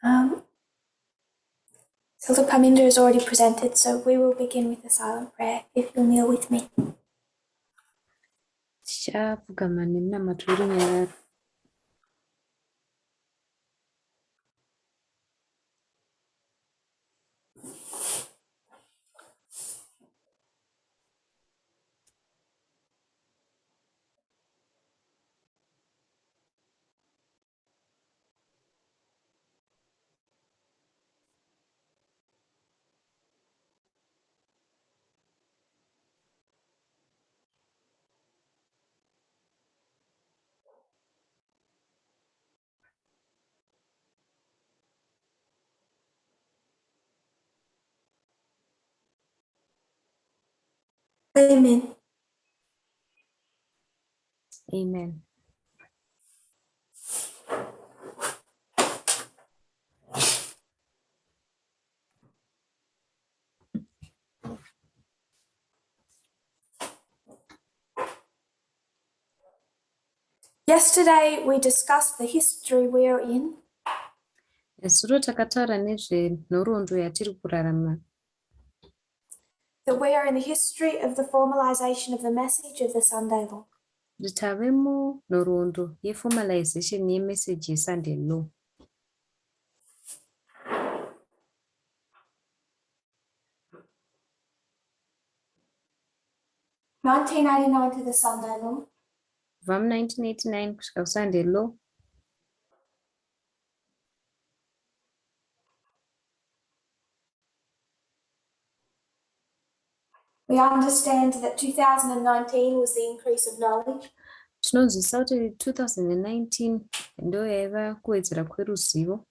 Silver Parminder is already presented, so we will begin with the silent prayer, if you'll kneel with me. Amen. Amen. Yesterday we discussed the history we are in. Nesuro takataura nezvenhoroondo yatiri kurarama. That we are in the history of the formalization of the message of the Sunday law. Tave munhoroondo yeformalization yemeseji yeSunday law. (1989) to the Sunday law. From 1989 kusvika kuSunday law. We understand that 2019 was the increase of knowledge. Tinonzwisisa kuti 2019 ndo yaiva kuwedzera kweruzivo.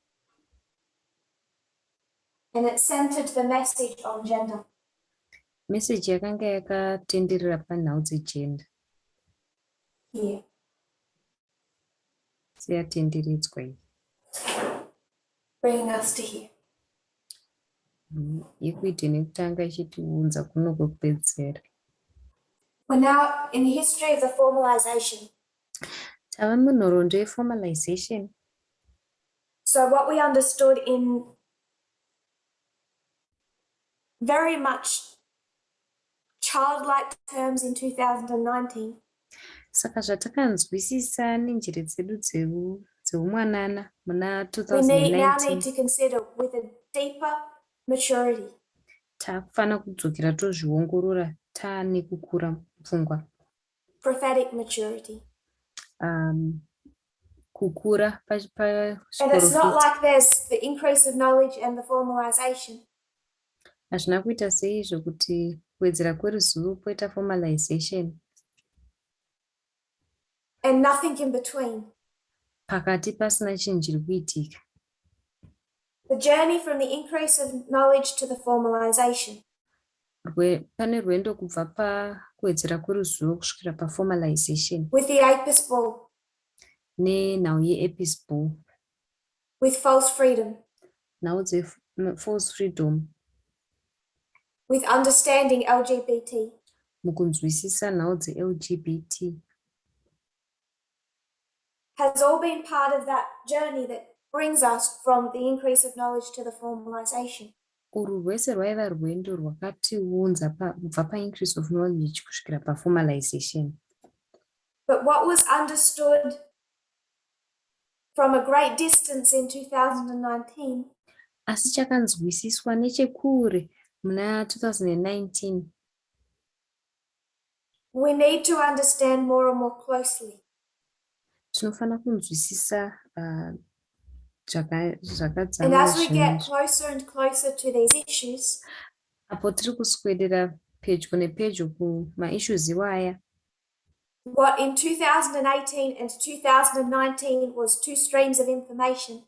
And it centered the message on gender. Meseji yakanga yakatenderera panhau dzegender. Here. Seyatenderedzwa iyi. Bringing us to here. Yekuite nekutanga ichitiunza kuno kwekupedzera. We're now in the history of the formalization. Tava munhoroondo yeformalization. So what we understood in very much childlike terms in 2019. Saka zvatakanzwisisa nenjere dzedu dzeumwanana muna We now 2019. need to consider with a deeper maturity. Tafana kudzokera tozviongorora taane kukura pfungwa. Prophetic maturity. Kukura And it's not like there's the increase of knowledge and the formalization. Hazvina kuita seizvo kuti kuwedzera kweruzivo poita formalization. And nothing in between. Pakati pasina chinhu chiri kuitika. The journey from the increase of knowledge to the formalization. Pane rwendo kubva pakuwedzera kweruzivo kusvikira paformalization. With the epistle. Nenhau yeepisbal. With false freedom. Nhau false freedom. With understanding LGBT. Mukunzwisisa nhau dzeLGBT. Has all been part of that journey that brings us from the increase of knowledge to the formalization. Urwu rwese rwaiva rwendo rwakatiunza kubva paincrease of knowledge kusvikira paformalization. But what was understood from a great distance in 2019. Asi chakanzwisiswa nechekure muna 2019. We need to understand more and more closely. Tinofana kunzwisisa zvakadzama. And as we get closer and closer to these issues, apo tiri kuswedera pedyo nepedyo kumaissues iwaya. What in 2018 and 2019 was two streams of information.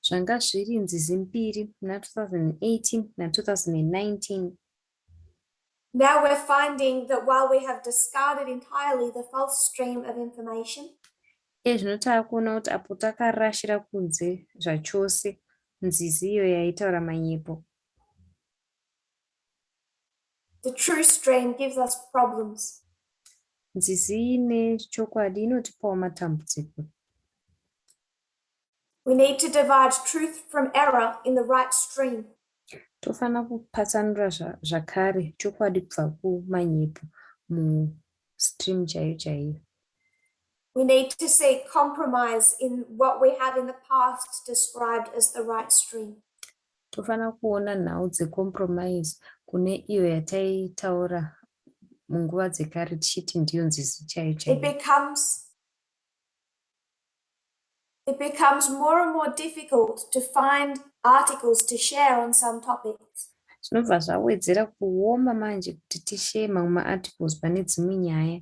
Zvanga zviri nzizi mbiri muna 2018 na2019. Now we're finding that while we have discarded entirely the false stream of information, Zvino taakuona kuti apo takarashira kunze zvachose nzizi iyo yaitaura manyepo. the true stream gives us problems. Nzizi ine chokwadi inotipawo matambudziko. We need to divide truth from error in the right stream. Tofanira kupatsanura zvakare chokwadi kubva kumanyepo mustream chaiyo chaiyo. We need to seek compromise in what we have in the past described as the right stream. Tofanira kuona nhau dzecompromise kune iyo yataitaura munguva dzekare tichiti ndiyo nzizi chaiyo chaiyo. It becomes more and more difficult to find articles to share on some topics. Zvinobva zvawedzera kuoma manje kuti tishare mamwe maarticles pane dzimwe nyaya.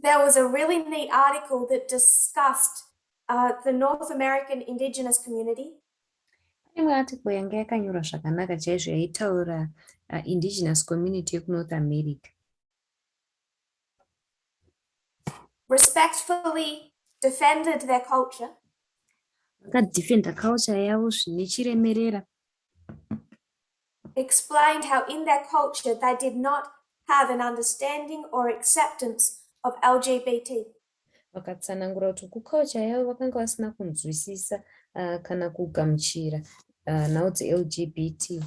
There was a really neat article that discussed the North American indigenous community. Imwe article yanga yakanyorwa zvakanaka chaizvo yaitaura indigenous community yekuNorth America. Respectfully defended their culture. Vakadefenda culture yavo zvine chiremerera. Explained how in their culture they did not have an understanding or acceptance of LGBT. Vakatsanangura kuti kuculture yavo vakanga vasina kunzwisisa kana kugamuchira nhau dzeLGBT.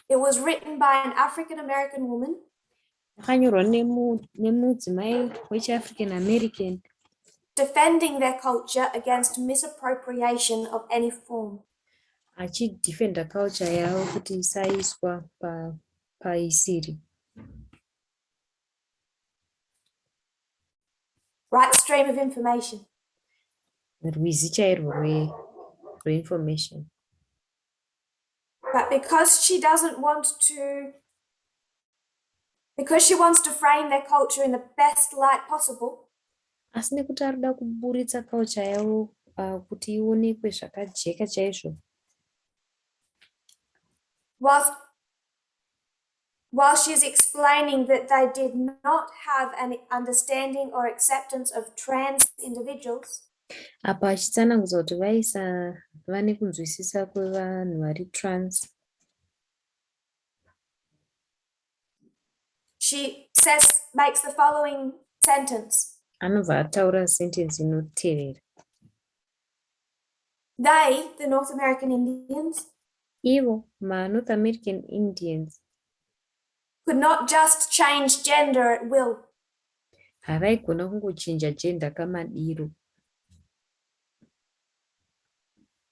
It was written by an African American woman. Yakanyorwa nemudzimai wechiAfrican American. Defending their culture against misappropriation of any form. Achidefenda culture yavo kuti isaiswa paisiri. Right stream of information. Rwizi chairwo rweinformation. But because she wants to frame their culture in the best light possible. Asi nekuti arikuda kuburitsa culture yavo kuti ionekwe zvakajeka chaizvo. While she's explaining that they did not have an understanding or acceptance of trans individuals. Apa achitsanangudza kuti vane kunzwisisa kwevanhu vari trans. She makes the following sentence. Anobva ataura sentence inotevera. They, the North American Indians, Ivo, North American Indians, could not just change gender at will. havaigona kungochinja gender kamadiro.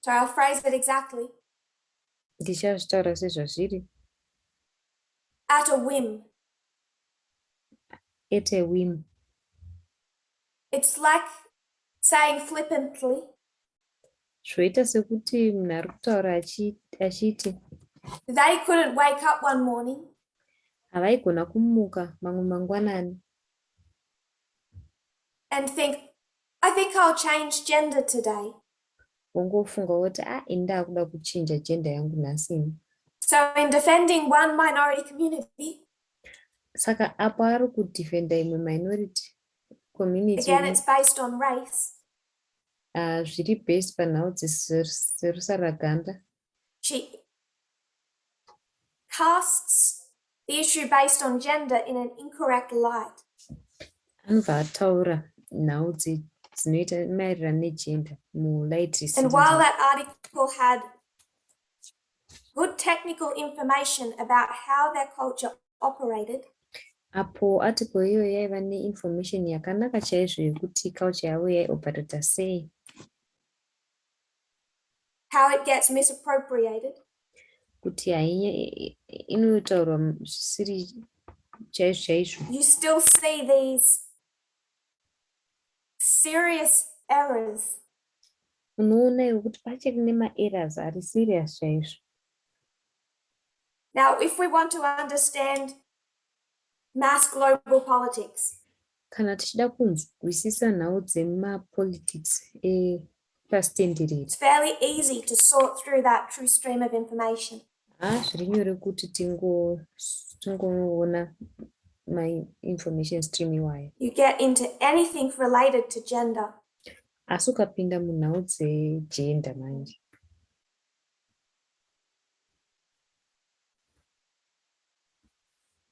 So I'll phrase it exactly. Ndichazvitaura sezvazviri. At a whim. At a whim. It's like saying flippantly. Zvoita sekuti munhu ari kutaura achiti. They couldn't wake up one morning. Havaigona kumuka mamwe mangwanani. And think, I think I'll change gender today. Wongofunga kuti ndakuda kuchinja gender yangu nhasi. So in defending one minority community. Saka apo ari kudefenda imwe minority community. Again, it's based on race. Zviri based panhau dzerusaraganda. She casts the issue based on gender in an incorrect light. Anobva ataura nhau dzinoita maererano negender mulight risina. And while that article had good technical information about how their culture operated, apo article iyo yaiva neinformation yakanaka chaizvo yekuti culture yavo yaioperata sei. How it gets misappropriated. Kuti inotaurwa zvisiri chaizvo chaizvo. You still see these serious errors. Unoona kuti pachiri nemaerrors ari serious chaizvo. Now, if we want to understand mass global politics, kana tichida kunzwisisa nhau dzemapolitics epasitenderere, it's fairly easy to sort through that true stream of information. Zviri nyore kuti tingoona my information stream iwayo. You get into anything related to gender. Asi ukapinda munhau dzegender manje.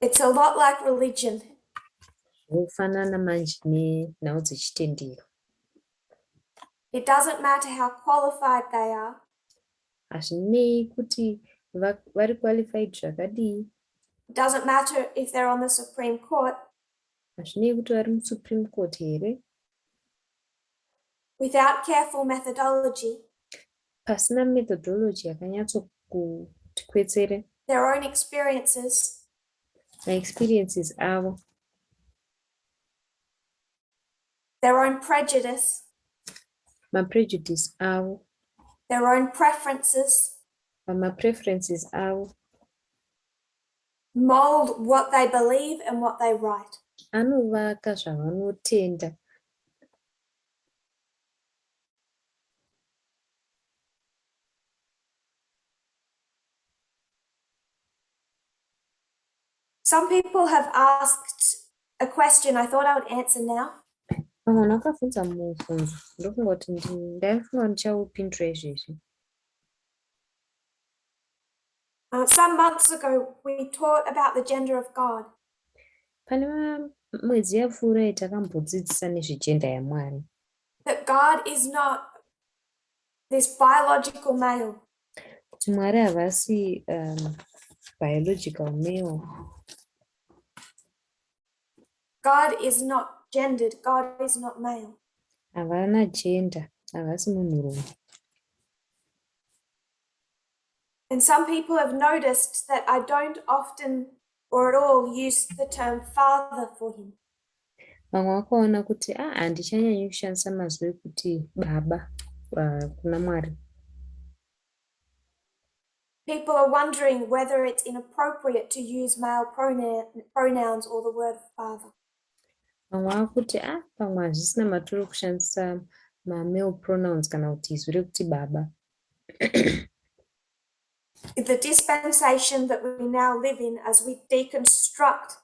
It's a lot like religion. zvofanana manje nenhau dzechitendero. It doesn't matter how qualified they are. Hazvinei kuti vari qualified zvakadii. It doesn't matter if they're on the Supreme Court. Hazvinei kuti vari muSupreme Court here. Without careful methodology, Pasina methodology yakanyatsokuti kwetsere, their own experiences, maexperiences avo, their own prejudice, maprejudice avo, their own preferences, mapreferences avo mold what they believe and what they write. anovaka zvavanotenda. Some people have asked a question I thought I would answer now. Vamwe vakabvunza mubvunzo ndofunga kuti ndaifunga ndichaupindura izvezvi. Some months ago, we taught about the gender of God. Pane mwedzi yapfuurai takambodzidzisa nezvejenda yaMwari. That God is not this biological male. Kuti Mwari havasi biological male. God is not gendered. God is not male. Havana gender, havasi munhurume. And some people have noticed that I don't often or at all use the term father for him. Vamwe vakaona kuti handichanyanyi kushandisa mazwi ekuti baba kuna Mwari. People are wondering whether it's inappropriate to use male pronouns or the word father. Vamwe vakuti pamwe hazvisina maturo kushandisa male pronouns kana kuti izwi rekuti baba. The dispensation that we now live in as we deconstruct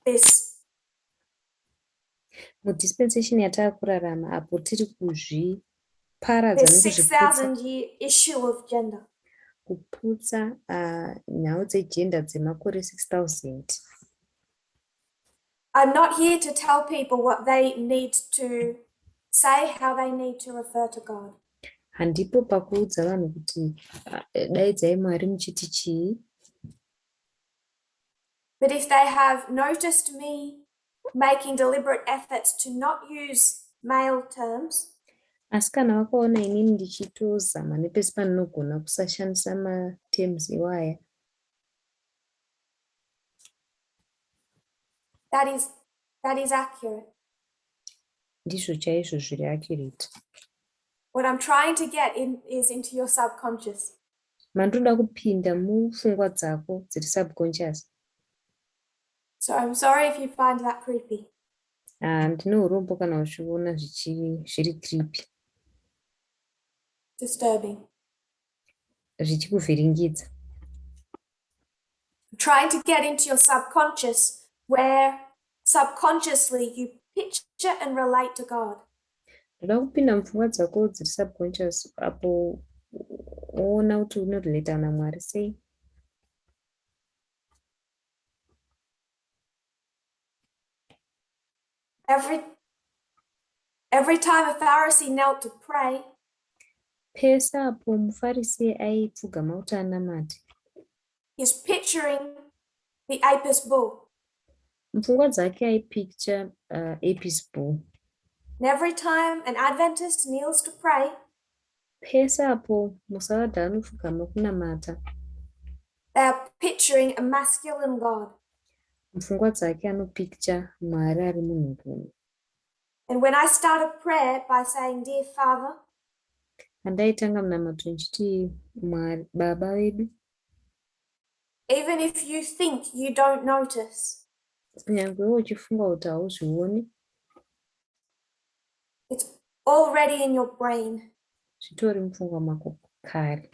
this. Mudispensation yataakurarama apo tiri kuzviparadza This 6,000-year issue of gender. kuputsa nhau dzegender dzemakore 6,000. I'm not here to tell people what they need to say, how they need to refer to God. Handipo pakuudza vanhu kuti daidzai Mwari muchiti chii. But if they have noticed me making deliberate efforts to not use male terms, asi kana vakaona inini ndichitozama nepesi paninogona kusashandisa matems iwaya, that is accurate. ndizvo chaizvo zviri accurate. What I'm trying to get in is into your subconscious. Mandoda kupinda mupfungwa dzako dziri subconscious. So I'm sorry if you find that creepy. Ndine urombo kana uchiona zviri creepy. Disturbing. Zvichikuvhiringidza. I'm trying to get into your subconscious where subconsciously you picture and relate to God. Ndoda kupinda mupfungwa dzako dziri subconscious apo oona kuti unorelata naMwari sei. Every time a Pharisee knelt to pray, pese apo muFarisi aipfugama kuti anamate, he's picturing the Apis bull. mupfungwa dzake aipicture Apis bull. And every time an Adventist kneels to pray, pese apo muSaradha anopfugama kunamata, they are picturing a masculine God. mupfungwa dzake anopicture Mwari ari munhurume. And when I start a prayer by saying, Dear Father, Andaitanga munamato nchiti Mwari baba wedu, even if you think you don't notice, nyangwe uchifunga kuti hauzvioni, it's already in your brain. zvitori mupfungwa mako kare.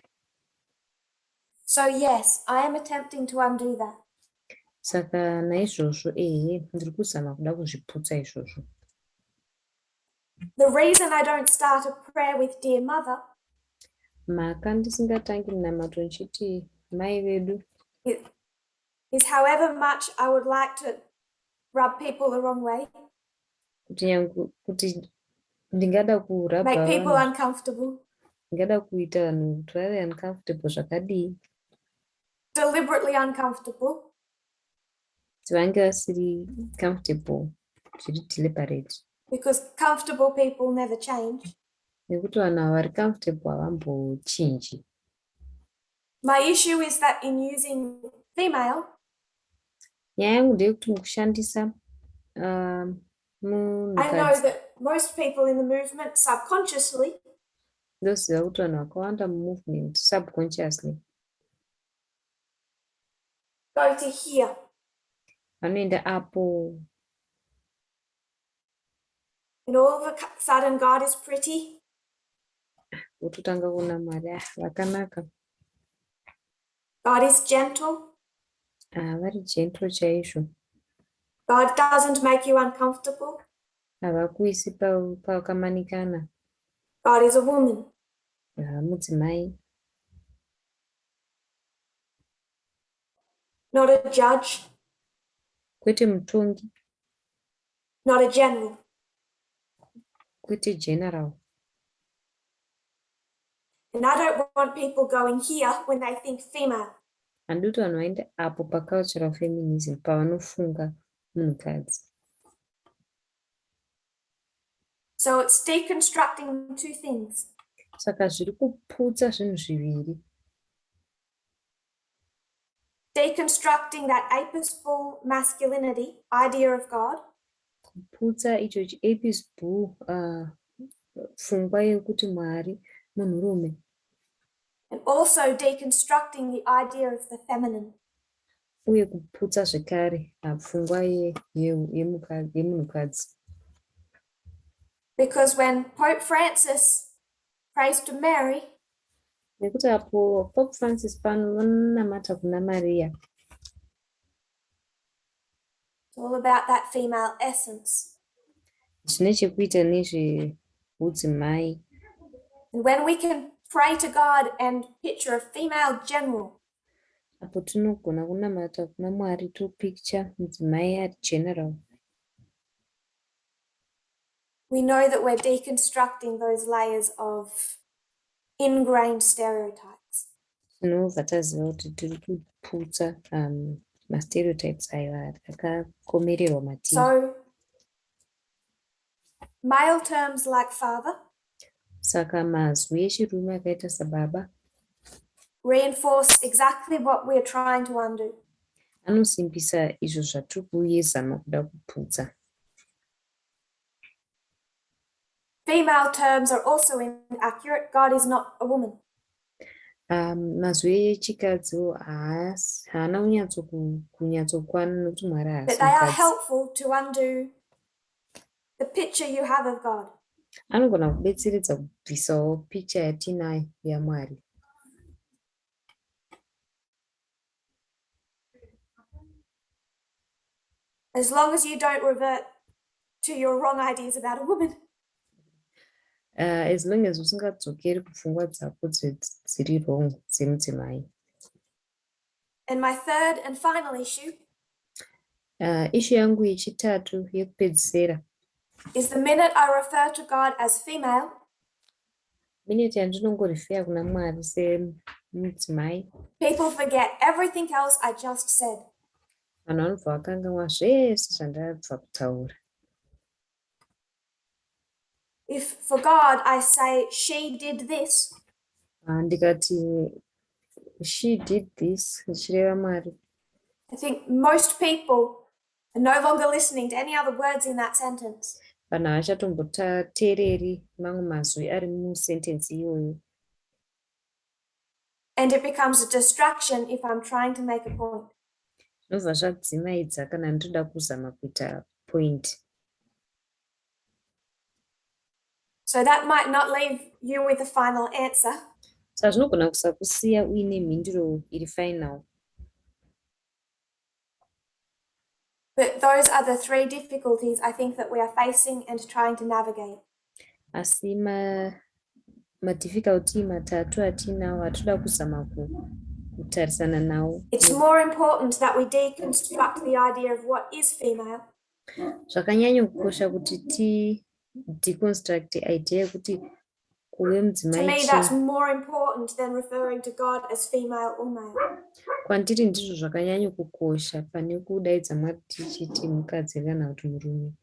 So yes, I am attempting to undo that. Saka naizvozvo ndiri kuzama kuda kuzviputsa izvozvo. The reason I don't start a prayer with Dear Mother Mhaka ndisingatangi munamato nchiti mai vedu is however much I would like to rub people the wrong way, kuti ndingada make kurabha people vanhu, uncomfortable, ndingada kuita vanhu kuti vave uncomfortable zvakadii, deliberately uncomfortable, kuti vange vasiri comfortable zviri deliberate, because comfortable people never change. nekuti vanhu ava vari comfortable havambochinji. My issue is that in using female, Nyaya yangu ndeyekuti mukushandisa I know munhukadzi, that most people in the movement subconsciously ndoziva kuti vanhu vakawanda mumovement subconsciously go to here, vanoenda apo, and all of a sudden God is pretty, wototanga kuona Mwari vakanaka, God is gentle, vari gentle chaizvo, God doesn't make you uncomfortable, havakuisi pakamanikana, God is a woman. mudzimai, Not a judge, kwete mutongi, not a general. kwete general. And I don't want people going here when they think female. Handiti vanhu vaende apo pacultural feminism pavanofunga munhukadzi. So it's deconstructing two things. Saka zviri kuputsa zvinhu zviviri. Deconstructing that apisbal masculinity idea of God. Kuputsa icho apisbal pfungwa yekuti Mwari munhurume. And also deconstructing the idea of the feminine. Uye kuputsa zvekare pfungwa yemunhukadzi. Because when Pope Francis prays to Mary, nekuti apo Pope Francis panonamata kuna Maria, it's all about that female essence. zvine chekuita nezveudzimai. And when we can pray to God and picture a female general, apo tinogona kunamata kuna Mwari topicture mudzimai ari general, we know that we're deconstructing those layers of ingrained stereotypes. tinobva taziva kuti tiri kuputsa mastereotypes ayo akakomererwa matiri. So male terms like father Saka mazwi echirume akaita sababa reinforce exactly what we're trying to undo. anosimbisa izvo zvatiri kuyezama kuda kuputsa. Female terms are also inaccurate. God is not a woman. Mazwi echikadziwo haana kunyatsokwana nokuti Mwari haasi But they are mukadzi. helpful to undo the picture you have of God. Anogona kubetseredza kubvisawo picha yatinayo yaMwari. As long as you don't revert to your wrong ideas about a woman. As long as usingadzokeri kupfungwa dzako dziri wrong dzemudzimai. And my third and final issue Issue yangu yechitatu yekupedzisira is the minute I refer to God as female, minute yandinongorifera kuna Mwari semudzimai, people forget everything else I just said. vanhu vanobva vakanganwa zvese zvandabva kutaura. If for God I say she did this, Ndikati she did this, ndichireva Mwari, I think most people are no longer listening to any other words in that sentence. vanhu havachatongotteereri mamwe mazwi ari musentensi iyoyo. And it becomes a distraction if I'm trying to make a point. Zvinobva zvadzimaidzisa kana ndoda kuzama kuita point. So that might not leave you with a final answer. Saka zvinogona kusakusiya uine mhinduro iri final. But those are the three difficulties I think that we are facing and trying to navigate. Asi madifficulty matatu atinawo atoda kuzama kutarisana nawo. It's more important that we deconstruct the idea of what is female. Zvakanyanya kukosha kuti deconstruct idea yekuti kuve To mudzimai me, that's chinhu. more important than referring to God as female or male. Kwandiri ndizvo zvakanyanya kukosha pane kudaidza Mwari tichiti mukadzi kana kuti murume.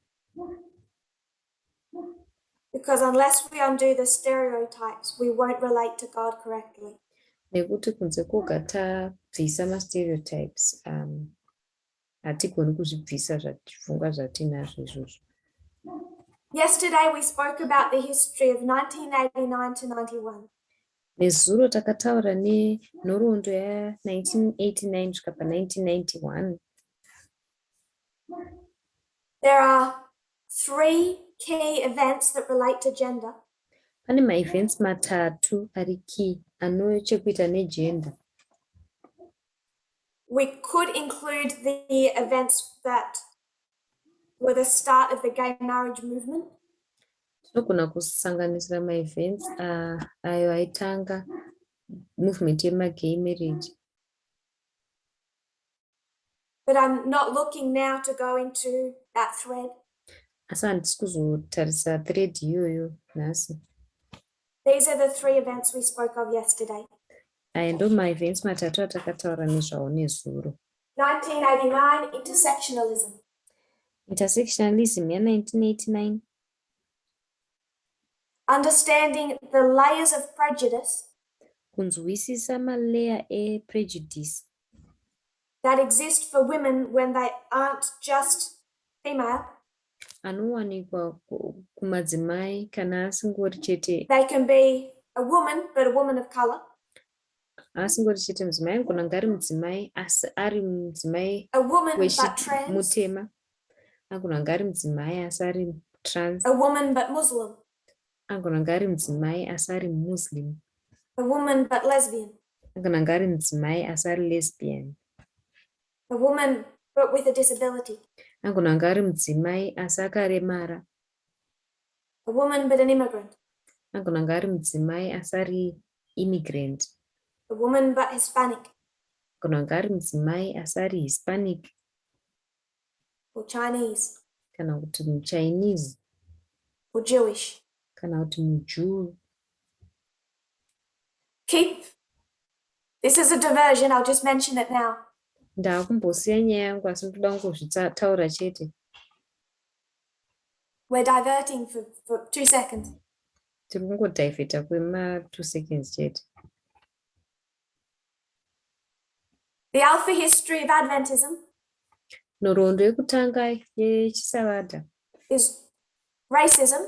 Because unless we undo the stereotypes, we won't relate to God correctly. Nekuti kunze kwoga tabvisa mastereotypes hatigoni kuzvibvisa pfungwa zvatinazvo izvozvo. Yesterday, we spoke about the history of 1989 to 91. Nezuro takataura nenhoroondo ya1989 kusvika pa1991. There are 3 key events that relate to gender. Pane maevents matatu ari key anochekuita negender. We could include the events that were the start of the gay marriage movement. Tinogona kusanganisira maevents ayo aitanga movement yemagay marriage. But I'm not looking now to go into that thread. Asi handisi kuzotarisa thread iyoyo nhasi. These are the 3 events we spoke of yesterday. Aya ndo maevents matatu atakataura nezvawo nezuro. 1989, intersectionalism. Intersectionalism ya1989. Understanding the layers of prejudice Kunzwisisa malayer eprejudice that exist for women when they aren't just female. anowanikwa kumadzimai kana asingori chete. They can be a woman, but a woman of color. Asingori chete mudzimai anogona kunge ari mudzimai asi ari mudzimai A woman but trans. mutema. Anogona kunge ari mudzimai asi ari trans. A woman but Muslim. Anogona kunge ari mudzimai asi ari muslim. A woman but lesbian. Anogona kunge ari mudzimai asi ari lesbian. A woman but with a disability. Anogona kunge ari mudzimai asi akaremara. A woman but an immigrant. Anogona kunge ari mudzimai asi ari immigrant. A woman but Hispanic. Anogona kunge ari mudzimai asi ari Hispanic. Or Chinese. Kana kuti muChinese. Or Jewish. Kana kuti muJew. This is a diversion, I'll just mention it now. Ndakumbosiya nyaya yangu asi ndoda kungozvitaura chete. We're diverting for 2 seconds. Tiri kungodivheta kwema 2 seconds chete. The alpha history of Adventism Nhoroondo yekutanga yechisavada is racism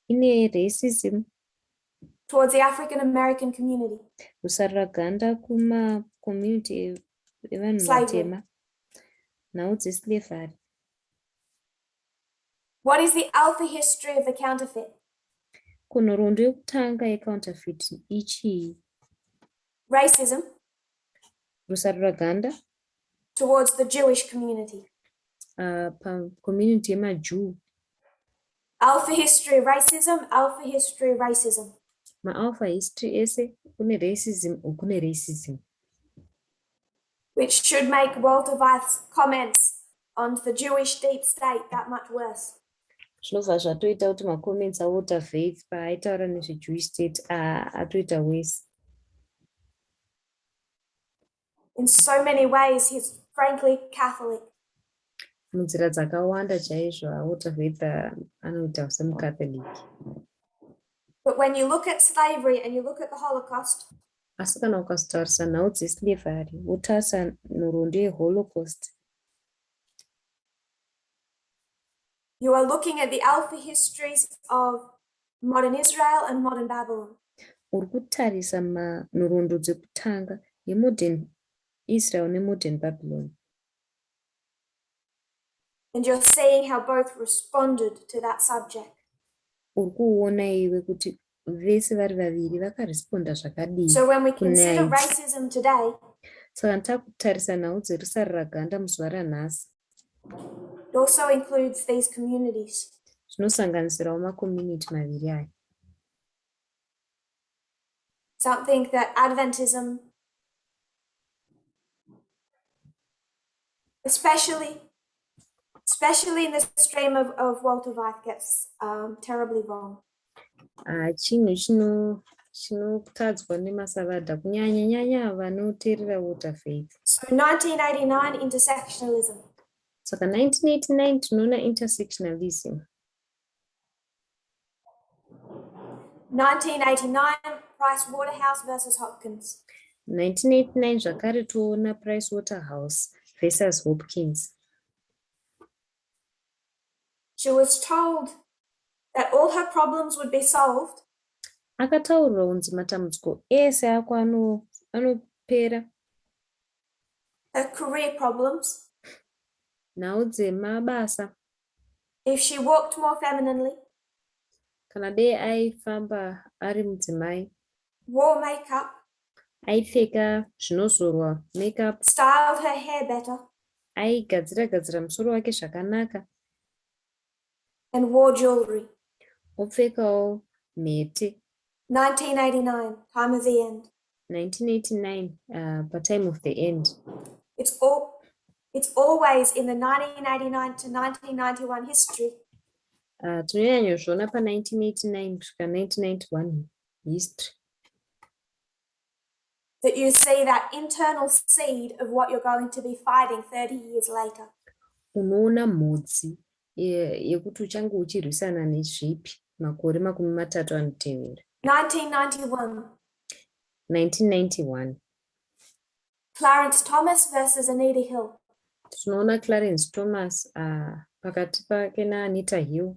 ine racism towards the African American community. Kusarira ganda kuma-community evanhu Slavery. vatema. Nhau dzeslavery. What is the alpha history of the counterfeit? Kunhoroondo yekutanga yecounterfeit ichii? Racism Kusarira ganda towards the Jewish community. Pa-community yemaJew. Alpha history racism, alpha history racism. Ma-alpha history ese kune racism ukune racism. Which should make Walter Weiss comments on the Jewish deep state that much worse. Zvinobva zvatoita kuti macomments aWalter Weiss paaitaura nezveJewish state atoita worse. In so many ways, he's frankly Catholic. Munzira dzakawanda chaizvo Walter Weiss anoita semuCatholic. But when you look at slavery and you look at the Holocaust, Asi kana ukazotarisa nhau dzeslavery wotarisa nhoroondo yeHolocaust, you are looking at the alpha histories of modern Israel and modern Babylon. uri kutarisa nhoroondo dzekutanga yemodern Israel nemodern Babylon. And you're seeing how both responded to that subject. Uri kuona iwe kuti vese vari vaviri vakaresponda zvakadii. So when we consider racism today, saka takutarisa nhau dzerusarira ganda muzuva ranhasi, it also includes these communities. zvinosanganisirawo macommunity maviri aya. Something that Adventism, especially especially in the stream of Walter White, gets terribly wrong. Chinhu chinotadzwa nemasavadha kunyanya nyanya vanoteerera Walter Faith. So 1989, intersectionalism. Saka 1989 tinoona intersectionalism. 1989, Price Waterhouse versus Hopkins. 1989 zvakare toona Price Waterhouse versus Hopkins. She was told that all her problems would be solved. Akataurirwa kunzi matambudziko ese ako anopera. Her career problems. Nhau dzemabasa. If she walked more femininely. Kana dei aifamba ari mudzimai. Wore makeup. Aipfeka zvinozorwa makeup. Styled her hair better. Aigadzira musoro wake zvakanaka. And wore jewelry. Opfekawo mhete. 1989, time of the end. 1989, time of the end. It's always in the 1989 to 1991 history. Tinonyanyozviona pa 1989 kusvika 1991 history. That you see that internal seed of what you're going to be fighting 30 years later. Unoona mhodzi yekuti uchange uchirwisana nezvipi makore 30 anotevera. 1991. Clarence Thomas versus Anita Hill. Tinoona Clarence Thomas pakati pake naAnita Hill.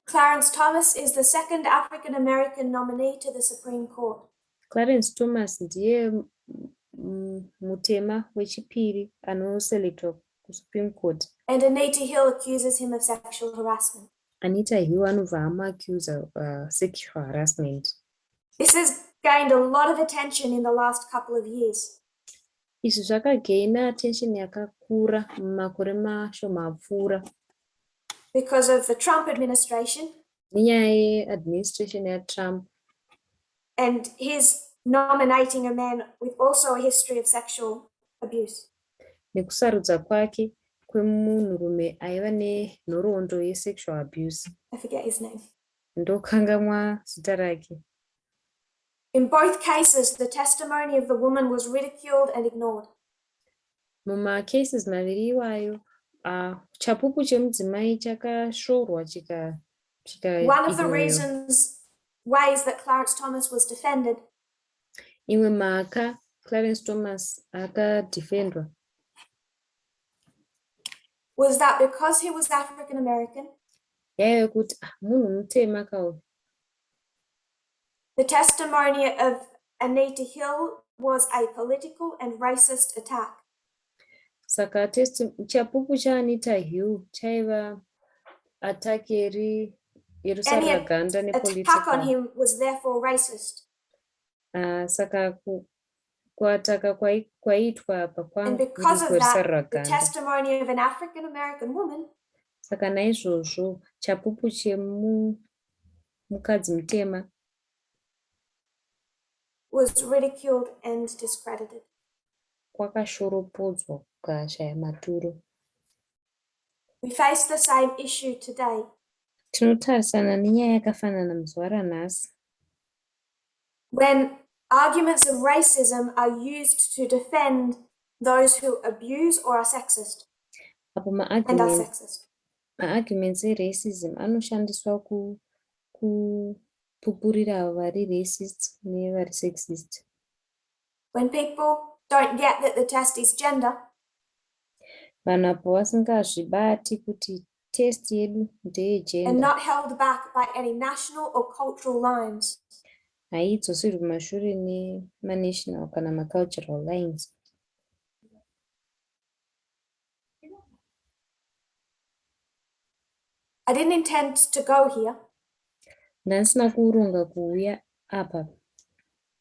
Clarence Thomas is the second African American nominee to the Supreme Court. Clarence Thomas ndiye mutema wechipiri anoselectwa kuSupreme Court. And Anita Hill accuses him of sexual harassment. Anita Hill anobva amuaccusa sexual harassment. This has gained a lot of attention in the last couple of years. Izvi zvakagaina attention yakakura mumakore mashoma apfuura. Because of the Trump administration. Nenyaya yeadministration yaTrump. And his nominating a man with also a history of sexual abuse. Nekusarudza kwake kwemunhurume aiva nenhoroondo yesexual abuse. I forget his name. Ndokanganwa zita rake. In both cases, the testimony of the woman was ridiculed and ignored. Mumacases maviri iwayo, chapupu chemudzimai chakashorwa chika. One of the ways that Clarence Thomas was defended. Imwe mhaka Clarence Thomas akadefendwa. Was that because he was African American. Yaiva kuti munhu mutema kauyu. The testimony of Anita Hill was a political and racist attack. Saka chapupu chaAnita Hill chaiva attack yerusaraganda nepolitical. Attack on him was therefore racist. Saka kuataka kwaitwa apa and because of that, the testimony of an African American woman. Saka naizvozvo chapupu chemukadzi mutema was ridiculed and discredited. Kwakashoropodzwa kukashaya maturo. We face the same issue today. Tinotarisana nenyaya yakafanana muzuva ranhasi. When arguments of racism are used to defend those who abuse or are sexist. Apo and are sexist. Maarguments eracism anoshandiswa kupupurira vari racist nevari sexist. When people don't get that the test is gender. Vanhu apo vasingazvibati kuti test yedu ndeye gender. And not held back by any national or cultural lines. Haidzosirwi kumashure nemanational kana macultural lines. I didn't intend to go here. Ndansina kuronga kuuya apa.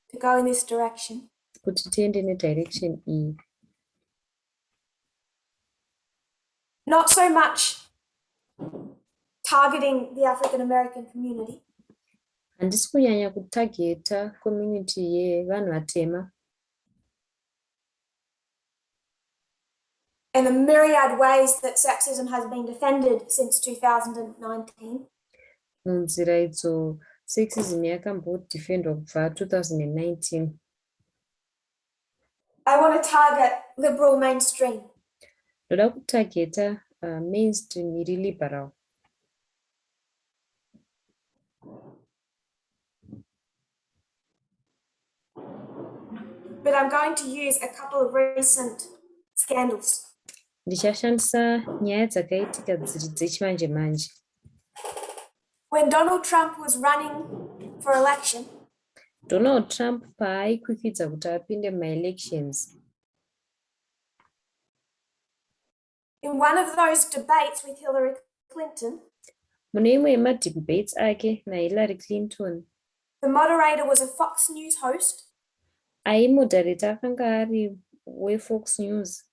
To go in this direction. Kuti tiende nedirection iyi. Not so much targeting the African American community. Handisi kunyanya kutageta community yevanhu vatema. and the myriad ways that sexism has been defended since 2019. Munzira idzo sexism yakambodefendwa kubva 2019. I want to target liberal mainstream. Ndoda kutageta mainstream iri liberal. But I'm going to use a couple of recent scandals. Ndichashandisa nyaya dzakaitika dziri dzechimanje manje. When Donald Trump was running for election, Donald Trump paaikwikwidza kuti apinde mumaelections, in one of those debates with Hillary Clinton, mune imwe yemadebates ake naHillary Clinton, the moderator was a Fox News host. Aimoderator akanga ari weFox News,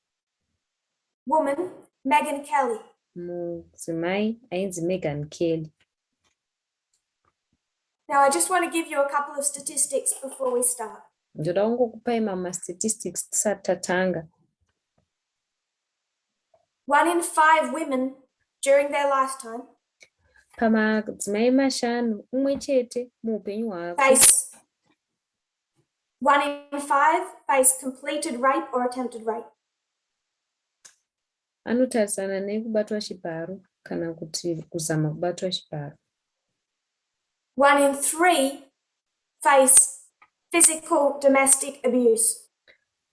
Woman, Megyn Kelly. mudzimai ainzi Megyn Kelly. Now, I just want to give you a couple of statistics before we start. Ndoda kungokupai statistics tisati tatanga. 1 in 5 women during their lifetime Pamadzimai mashanu, umwe chete muupenyu hwake, face 1 in 5 face completed rape or attempted rape. anotarisana nekubatwa chibharo kana kuti kuzama kubatwa chibharo. 1 in 3 face physical domestic abuse.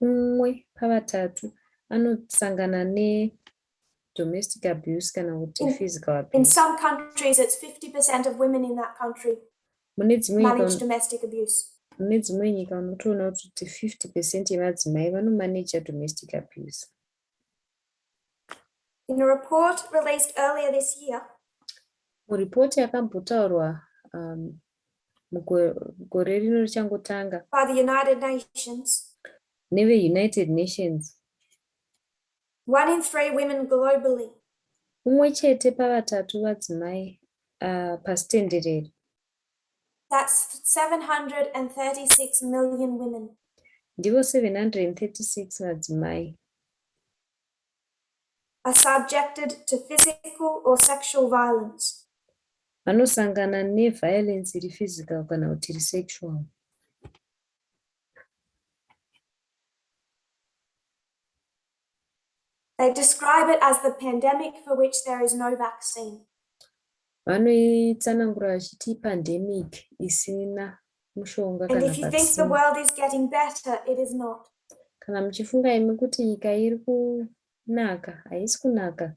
Umwe pavatatu anosangana domestic abuse kana kuti physical abuse. In some countries, it's 50% of women in that country manage domestic abuse. Mune dzimwe nyika unotoona kuti 50% yemadzimai vanomaneja domestic abuse. In a report released earlier this year, muripoti yakambotaurwa mugore rino richangotanga by the United Nations, neveUnited Nations, 1 in 3 women globally umwe chete pavatatu vadzimai pasitenderere, that's 736 million women, ndivo 736 madzimai, are subjected to physical or sexual violence. vanosangana neviolence iri physical kana kuti iri sexual. They describe it as the pandemic for which there is no vaccine. Vanoitsanangura vachiti pandemic isina mushonga And kana if you think the vaccine. world is getting better, it is not. Kana muchifunga imi kuti nyika iri kunaka, haisi kunaka.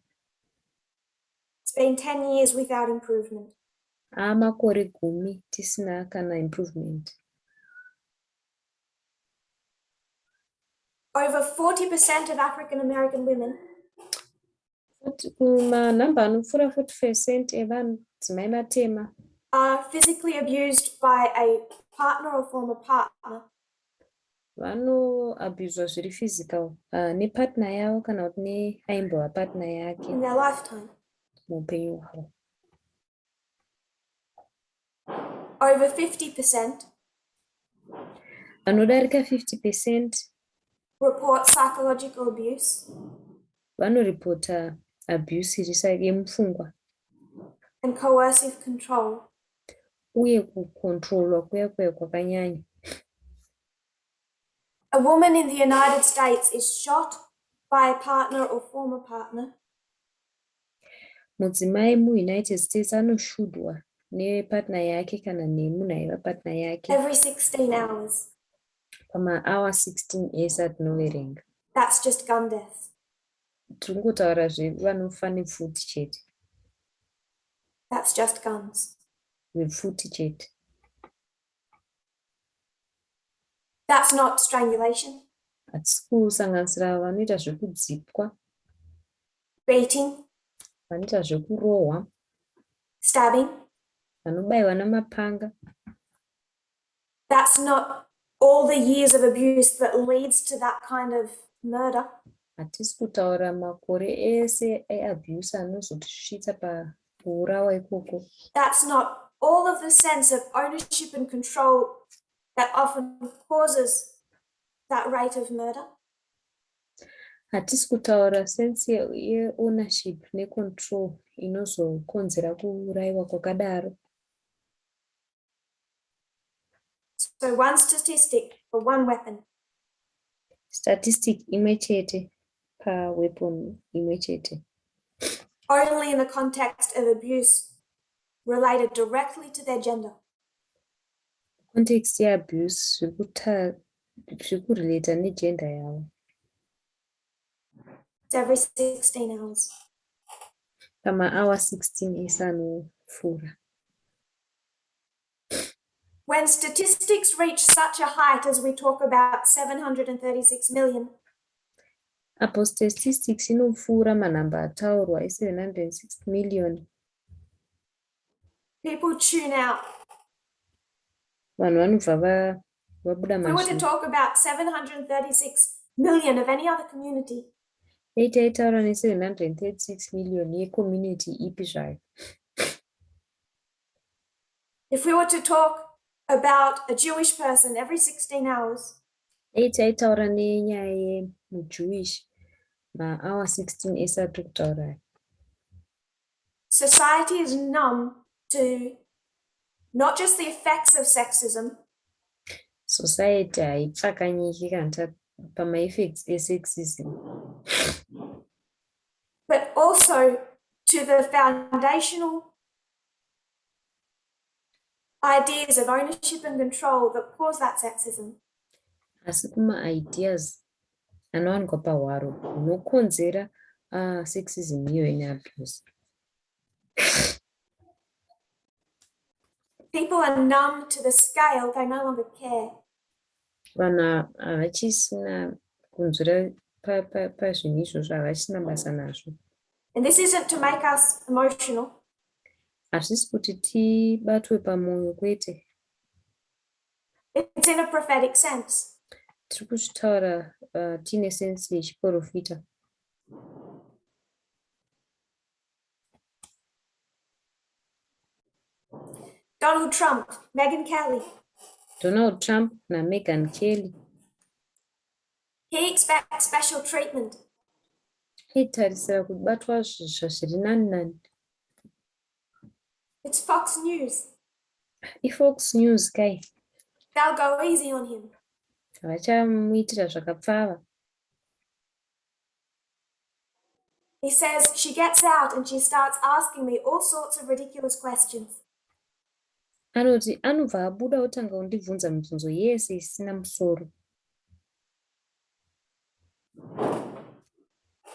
It's been 10 years without improvement. Makore 10 tisina kana improvement. Over 40% of African American women Manhamba anopfuura 40% evadzimai matema are physically abused by a partner or former partner vanoabhuzwa zviri physical nepartner yavo kana kuti aimbova partner yake in their lifetime. muupenyu hwavo. Over 50% vanodarika 50% report psychological abuse vanoripota abuse iri yemupfungwa and coercive control. uye kukontrolwa kuya kwakanyanya. A woman in the United States is shot by a partner or former partner Mudzimai muUnited States anoshudwa nepartner yake kana nemunhu aiva partner yake every 16 hours. pamahour 16 ese atinoverenga. That's just gun death. Tiri kungotaura zvevanofa nepfuti chete. That's just guns. Vepfuti chete. That's not strangulation, Hatisi kusanganisira vanoita zvekudzipwa, beating, vanoita zvekurohwa, stabbing. vanobayiwa namapanga. That's not all the years of abuse that leads to that kind of murder. Hatisi kutaura makore ese eabuse anozotisvitsa pakuurawa ikoko. That's not all of the sense of ownership and control that often causes that rate of murder. Hatisi kutaura sense yeownership necontrol inozokonzera kuurayiwa kwakadaro. So one statistic for one weapon. Statistic imwe chete paweapon imwe chete. Only in the context of abuse related directly to their gender. Context yeabuse zviri kurelata negender yavo. It's every 16 hours. Pamahour 16 esanofura. When statistics reach such a height as we talk about 736 million, apo statistics inopfuura manhamba ataurwa e706 million, people tune out. vanhu vanobva vabuda If we were to mazviri. talk about 736 million of any other community, Dei taitaura ne736 million yecommunity ipi zvayo. if we were to talk about a Jewish person every 16 hours, Dei taitaura nenyaya yemujewish mahour 16 esati kutaura. society is numb to not just the effects of sexism, Society haipfakanyiki kana pamaeffects esexism, but also to the foundational ideas of ownership and control that cause that sexism. asi kuma-ideas anowanikwa pahwaro hunokonzera sexism iyoyo neabuse. People are numb to the scale, they no longer care. Vanhu havachisina kunzwira pazvinhu izvozvo, havachisina basa nazvo. And this isn't to make us emotional. Hazvisi kuti tibatwe pamwoyo, kwete. It's in a prophetic sense. Tiri kuzvitaura tiine sensi yechiprofita. Donald Trump, Megyn Kelly. Donald Trump naMeghan Kelly. He expects special treatment. Aitarisira kubatwa zviri nani nani. It's Fox News. IFox News kai. They'll go easy on him. Havachamuitira zvakapfava. He says she gets out and she starts asking me all sorts of ridiculous questions. Anoti anobva abuda otanga kundibvunza mibvunzo yese isina musoro.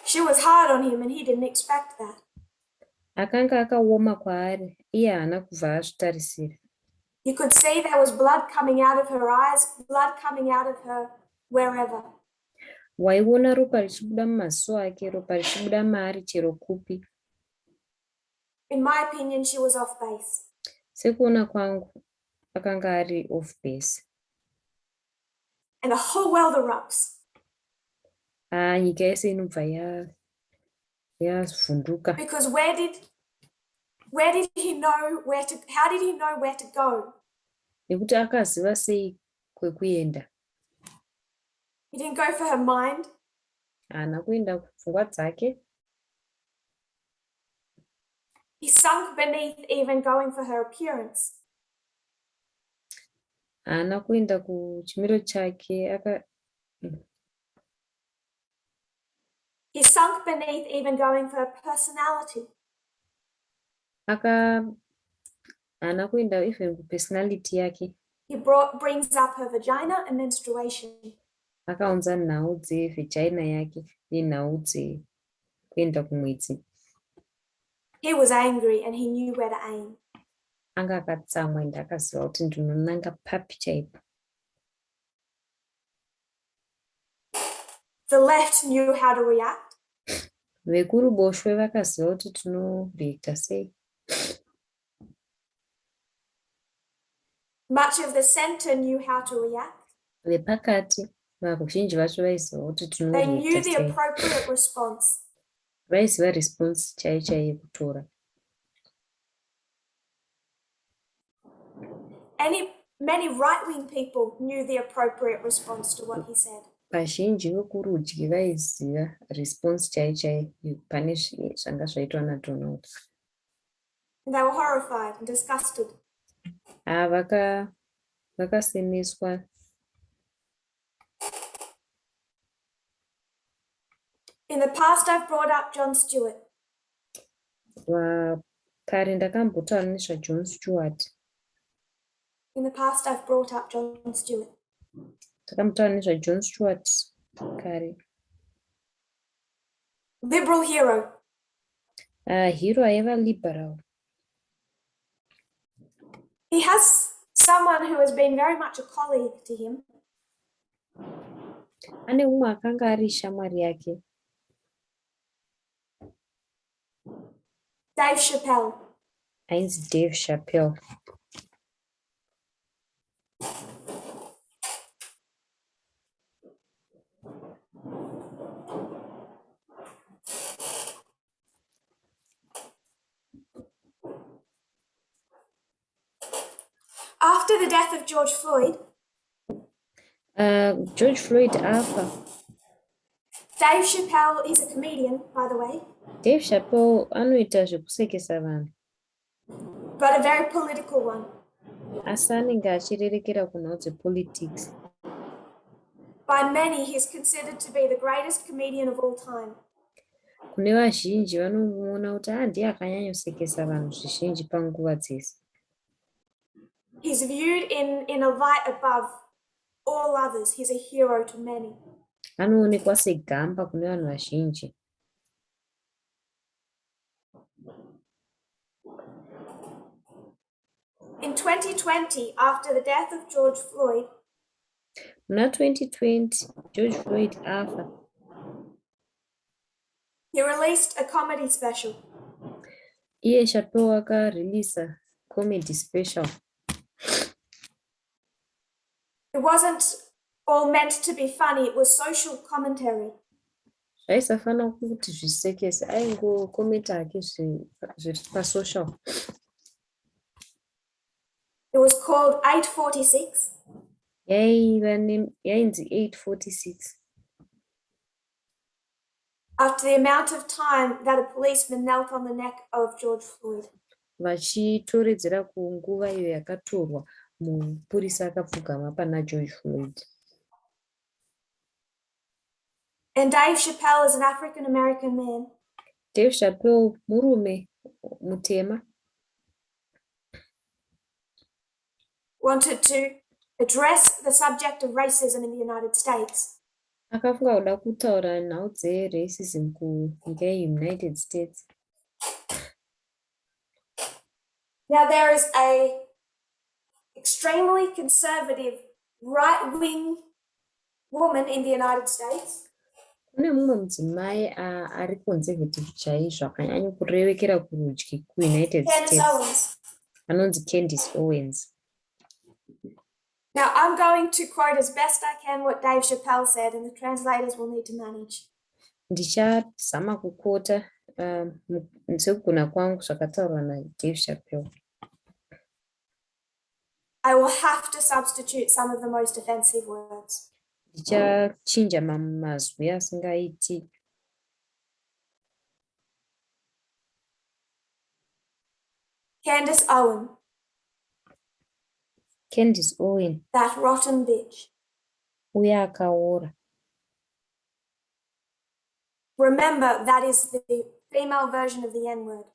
She was hard on him and he didn't expect that. Akanga akaoma kwaari, iye haana kubva azvitarisira. You could see there was blood coming out of her eyes, blood coming out of her wherever. Waiona ropa richibuda mumaziso ake, ropa richibuda maari chero kupi. In my opinion, she was off base. Sekuona kwangu, akanga ari off base. And the whole world erupts. Nyika yese inobva yazvunduka. Because where did he know how did he know where to go? Nekuti akaziva sei kwekuenda. He didn't go for her mind. Haana kuenda kupfungwa dzake. He sunk beneath even going for her appearance. Haana kuenda kuchimiro chake. He sunk beneath even going for her personality. Haana kuenda even kupersonality yake. He brings up her vagina and menstruation. Akaunza nhau dzevagina yake nenhau dzekuenda kumwedzi. He was angry and he knew where to aim. Anga akatsamwa ende akaziva kuti ndinonanga papi chaipo. The left knew how to react. Vekuruboshwe vakaziva kuti tinoreacta sei. Much of the center knew how to react. Vepakati vazhinji vacho vaiziva kuti They knew tinoreacta the sei. appropriate response. Vaiziva response chaiyo yekutora. Many right-wing people knew the appropriate response to what he said. vazhinji vekurudyi vaiziva response chaichai pane zvanga zvaitwa naDonald. They were horrified and disgusted. Vakasemeswa. In the past, I've brought up Jon Stewart. Kare ndakambotaura nezvaJon Stewart. In the past, I've brought up Jon Stewart. Takambotaura nezvaJon Stewart kare. Liberal hero. Hero aiva liberal. He has someone who has been very much a colleague to him. Ane umwe akanga ari shamwari yake. Dave Chappelle. Ainzi Dave Chappelle. After the death of George Floyd, George Floyd afa. Dave Chappelle is a comedian, by the way. Dave Chappelle anoita zvekusekesa vanhu. But a very political one. Asi anenge achirerekera kunhau dzepolitics. By many, he is considered to be the greatest comedian of all time. Kune vazhinji vanomuona kuti ndiye akanyanyosekesa vanhu zvizhinji panguva dzese. He's viewed in a light above all others. He's a hero to many. Anoonekwa segamba kune vanhu vazhinji. In 2020, after the death of George Floyd, Muna 2020, George Floyd afa. he released a comedy special. Iye Chappelle akareleasa comedy special. It wasn't all meant to be funny, it was social commentary. Zvaisafana kuti zvisekese, aingokomenta hake zvepasocial. It was called 846. Yainzi 846. After the amount of time that a policeman knelt on the neck of George Floyd. Vachitoredzera kunguva iyo yakatorwa mupurisa akapfugama pana George Floyd. And Dave Chappelle is an African-American man. Dave Chappelle murume mutema. Wanted to address the subject of racism in the United States. Akafunga kuda kutaura nhau dzeracism kunyika yeUnited States. Now there is a extremely conservative right-wing woman in the United States. Kune mumwe mudzimai ari conservative chaizvo akanyanya kurevekera kurudyi kuUnited States. Anonzi Candace Owens. Now I'm going to quote as best I can what Dave Chappelle said, and the translators will need to manage. Ndichazama kukota sekugona kwangu zvakataurwa naDave Chappelle. I will have to substitute some of the most offensive words. Ndichachinja mazwi asingaiti. Candace Owen. Candace Owen. That rotten bitch. Uya akaora. Remember, that is the female version of the N-word.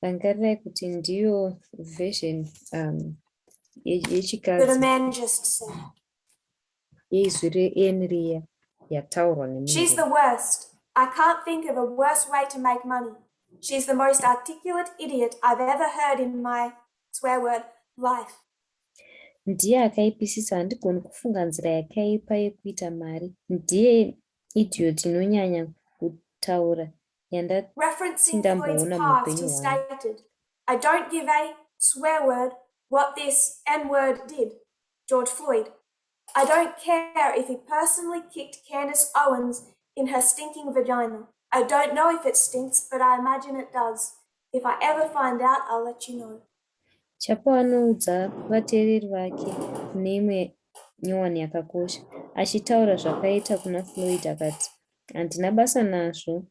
Rangarirai kuti ndiyo version That a man just said. Yeizwi reN riya yataurwa nemunhu. She's the worst. I can't think of a worse way to make money. She's the most articulate idiot I've ever heard in my swear word life. Ndiye akaipisisa, handigoni kufunga nzira yakaipa yekuita mari. Ndiye idiot inonyanya kutaura yandamboona muupenyu hwangu. I don't give a swear word what this N-word did, George Floyd. I don't care if he personally kicked Candace Owens in her stinking vagina. I don't know if it stinks, but I imagine it does. If I ever find out, I'll let you know. Chappelle anoudza vateereri vake neimwe nyowani yakakosha. Achitaura zvakaita kuna Floyd akati, handina basa nazvo.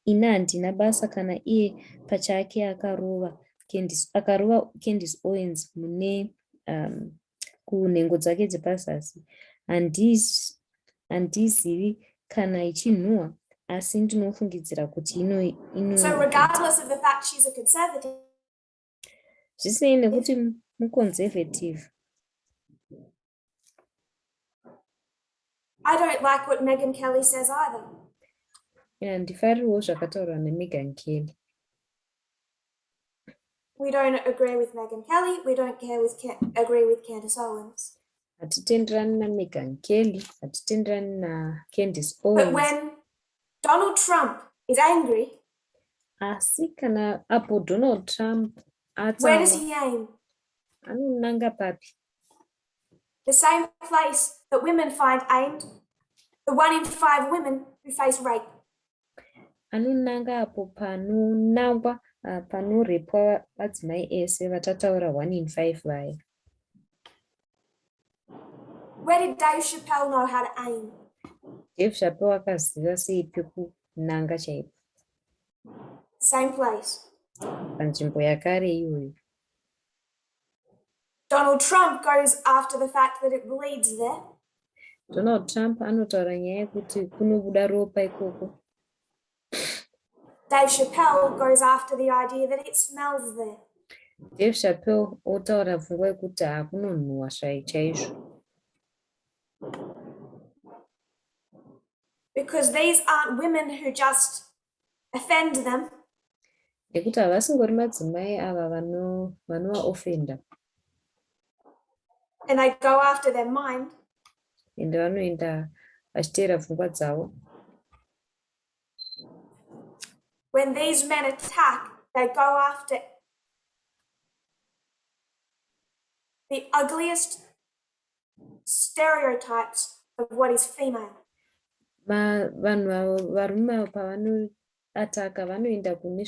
Ina handina basa kana iye pachake akarova Candice Owens mune kunhengo dzake dzepazasi. Handizivi kana ichinhuhwa, asi ndinofungidzira kuti So regardless of the fact she's a conservative, zvisei nekuti muconservative. I don't like what Megyn Kelly says either. Handifariwo zvakataurwa neMegyn Kelly. We don't agree with Megyn Kelly. We don't agree with Candice Owens. Hatitenderani naMegyn Kelly, hatitenderani naCandice But Owens. when Donald Trump is angry, asi kana apo Donald Trump where does he aim? Anonanga papi? The same place that women find aimed, the 1 in 5 women who face rape. Anonanga apo panonangwa panorepwa madzimai ese vatataura 1 in 5 vaya. Where did Dave Chappelle know how to aim? Dave Chappelle akaziva sei pekunanga chaipo? Same place. Panzvimbo yakare iyoyo. Donald Trump goes after the fact that it bleeds there. Donald Trump anotaura nyaya yekuti kunobuda ropa ikoko. Dave Chappelle goes after the idea that it smells there. Dave Chappelle otaura pfungwa yekuti kunonhuhwa chaizvo. Because these aren't women who just offend them. Nekuti havasingori madzimai ava vanovaofenda. And they go after their mind. Ende vanoenda vachiteera pfungwa dzavo. When these men attack, they go after the ugliest stereotypes of what is female. Vanhu varume avo pavanoataka vanoenda kune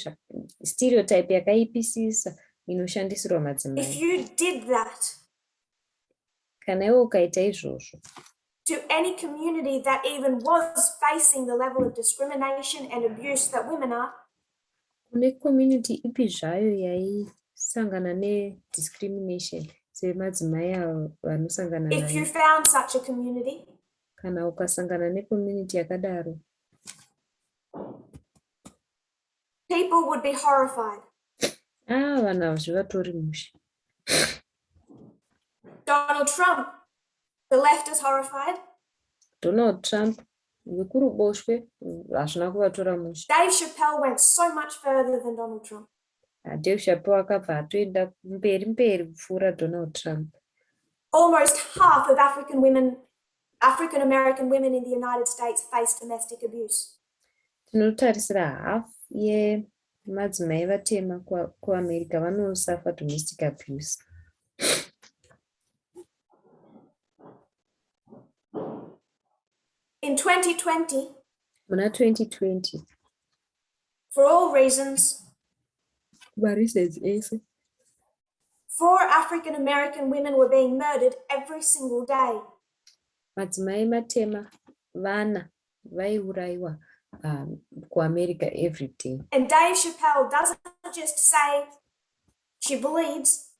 stereotype yakaipisisa inoshandisirwa madzimai. If you did that, kana iwe ukaita izvozvo, to any community that even was facing the level of discrimination and abuse that women are, kune community ipi zvayo yaisangana nediscrimination semadzimai avo vanosangana nayo. If you found such a community, kana ukasangana necommunity yakadaro, people would be horrified. vanhu avo zvivatori mushe. Donald Trump, the left is horrified. Donald Trump, vekuruboshwe hazvina kuvatora mushe. Dave Chappelle went so much further than Donald Trump. Dave Chappelle akabva atoenda mberi kupfuura Donald Trump. Almost half of African American women in the United States face domestic abuse. Tinotarisira half yemadzimai vatema kuAmerica vanosafa domestic abuse. In 2020, muna 2020, for all reasons, ese, 4 African American women were being murdered every single day. madzimai matema vana vaiuraiwa kuAmerica every day. And Dave Chappelle doesn't just say she bleeds.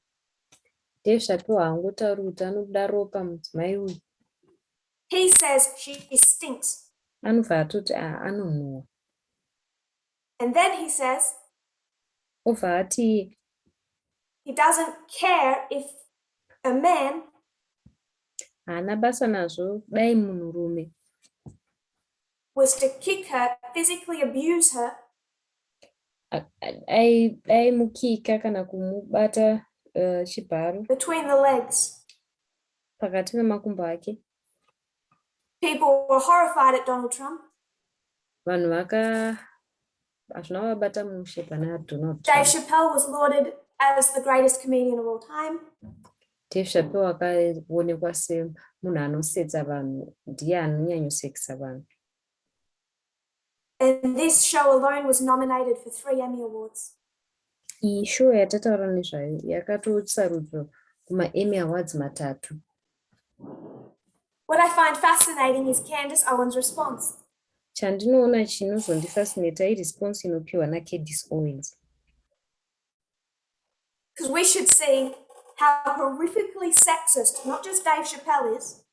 Dave Chappelle haangotauri kuti anobuda ropa mudzimai uyu. He says she stinks. Anobva atoti anonhuhwa. And then he says obva ati he doesn't care if a man haana basa nazvo dai munhurume was to kick her, physically abuse her, aimukika kana kumubata chibharo between the legs. pakati pemakumbo ake. People were horrified at Donald Trump. Vanhu hazvina vabata mushe pana Donald Trump. Dave Chappelle was lauded as the greatest comedian of all time. Dave Chappelle akaonekwa semunhu anosetsa vanhu, ndiye anonyanyosekisa vanhu. And this show alone was nominated for 3 Emmy Awards. Iyi show yatataura nezvayo yakatosarudzwa kumaEmmy Awards matatu. What I find fascinating is Candace Owens' response. Chandinoona chinozondifascinata iresponse inopiwa naCandace Owens. Because we should see how horrifically sexist not just Dave Chappelle is,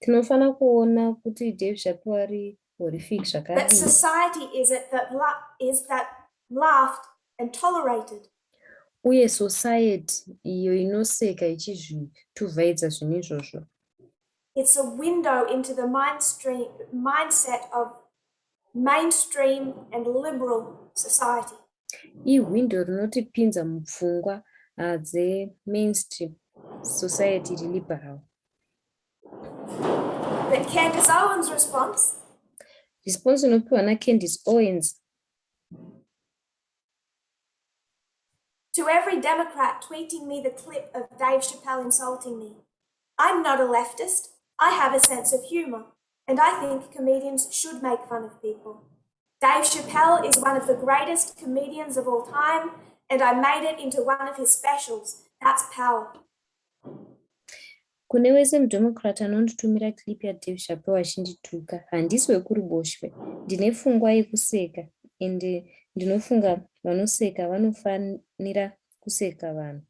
Tinofana kuona kuti Dave Chappelle ari horrific but zvakadini, society is it that laughed and tolerated. uye society iyo inoseka ichizvituvhaidza zvinhu izvozvo. It's a window into the mindset of mainstream and liberal society. Ihwindo rinotipinza mupfungwa dze-mainstream society iri-liberal. But Candace Owens' response inopiwa naCandace Owens. To every Democrat tweeting me the clip of Dave Chappelle insulting me, I'm not a leftist. I have a sense of humor, and I think comedians should make fun of people. Dave Chappelle is one of the greatest comedians of all time, and I made it into one of his specials. That's power. Kune wese mudhemokrati anonditumira clip yaDave Chappelle achindituka, handisi wekuruboshwe. Ndine pfungwa yekuseka, ende ndinofunga vanoseka vanofanira kuseka vanhu.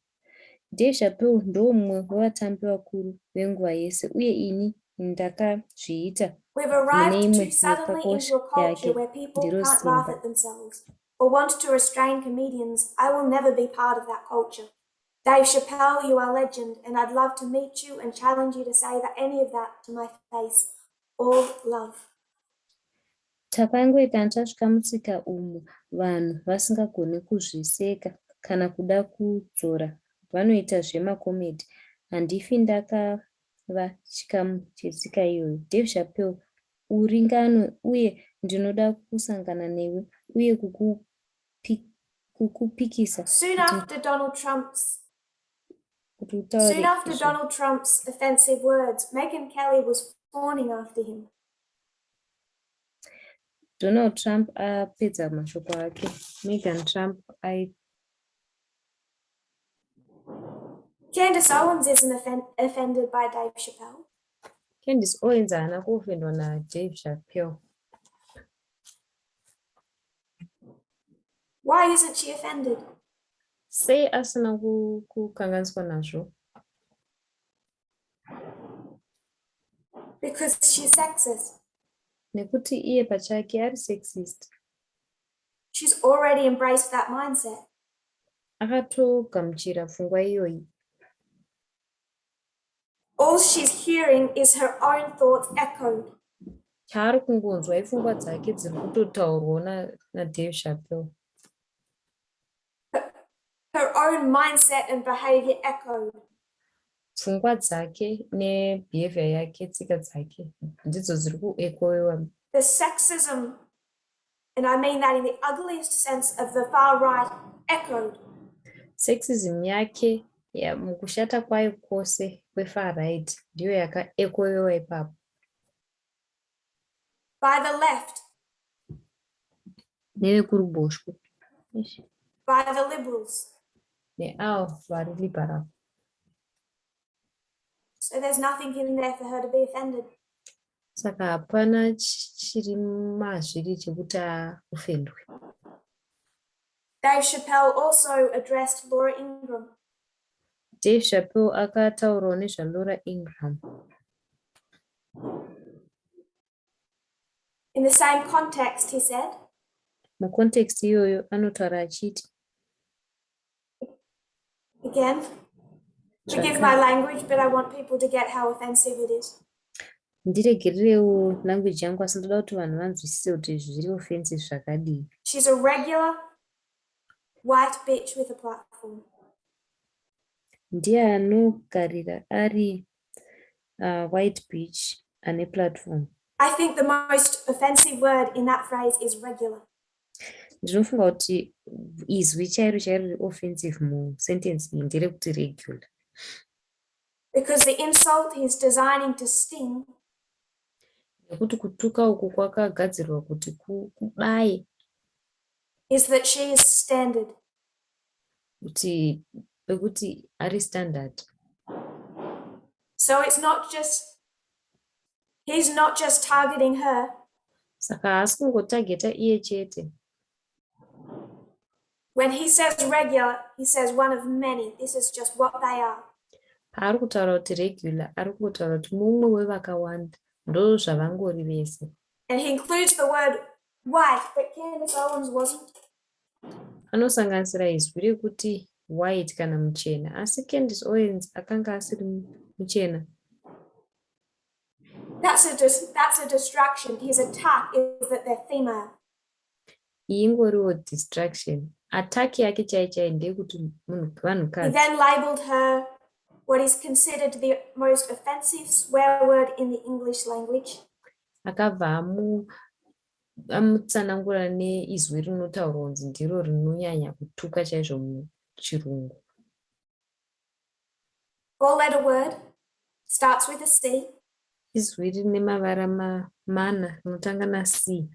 Dave Chappelle ndomumwe wevatambi vakuru venguva yese, uye ini ndakazviita We've arrived too suddenly into a culture where people can't laugh at themselves or want to restrain comedians. I will never be part of that culture. Dave Chappelle, you are a legend, and I'd love to meet you and challenge you to say any of that to my face. All love. Takangoita tasvika mutsika umu, vanhu vasingagoni kuzviseka kana kuda kudzora, vanoita zvemakomedi. Handifi ndakava chikamu chetsika iyoyo. Dave Chappelle, uri ngano, uye ndinoda kusangana newe uye kukupikisa. Soon after Donald Trump's offensive words, Megyn Kelly was fawning after him. Donald Trump apedza mashoko ake. Megyn Trump Candace Owens isn't offended by Dave Chappelle. Candace Owens haana kuofendwa naDave Chappelle. Why isn't she offended? Sei asina kukanganiswa nazvo? Because she's sexist. Nekuti iye pachake ari sexist. She's already embraced that mindset. Akatogamuchira pfungwa iyoyi. All she's hearing is her own thoughts echoed. Chaari kungonzwa ipfungwa dzake dziri kutotaurwawo naDave Chappelle. Her own mindset and behavior echoed. Pfungwa dzake nebehavior yake, tsika dzake, ndidzo dziri kuechoiwa. The sexism, and I mean that in the ugliest sense of the far right, echoed. Sexism yake mukushata kwayo kwose kwefar right ndiyo yakaechoiwa ipapo. By the left. Nevekuruboshwe. By the liberals. Neavo vari liberal. So there's nothing in there for her to be offended. Saka hapana chiri mazviri chekuti aofendwe. Dave Chappelle also addressed Laura Ingraham. Dave Chappelle akataurawo nezvaLaura Ingraham. In the same context, he said. Mucontext iyoyo anotaura achiti. Again, forgive my language, but I want people to get how offensive it is. Ndiregererewo language yangu, asi ndoda kuti vanhu vanzwisise kuti zviri offensive zvakadii. She's a regular white bitch with a platform. Ndiye anogarira ari white bitch ane platform. I think the most offensive word in that phrase is regular. Ndinofunga kuti izwi chairo riri offensive musentence iyi nderekuti regular. Because the insult he's designing to sting. Nekuti kutuka uku kwakagadzirwa kuti kubaye. Is that she is standard. Kuti ekuti ari standard. So he's not just targeting her. Saka haasi kungotageta iye chete. When he says regular, he says one of many. This is just what they are. Paari kutaura kuti regular, ari kutaura kuti mumwe wevakawanda, ndo zvavangori vese. And he includes the word white, but Candace Owens wasn't. Anosanganisira izwi rekuti white kana muchena, asi Candace Owens akanga asiri muchena. That's a distraction. His attack is that they're female. Iyi ingoriwo distraction. Attack yake chaichai ndeyekuti vanhukadzi. He then labeled her what is considered the most offensive swear word in the English language. Akabva amutsanangura neizwi rinotaurwa kunzi ndiro rinonyanya kutuka chaizvo muchirungu. Four-letter word, starts with a C. Izwi rine mavara mana rinotanga na C.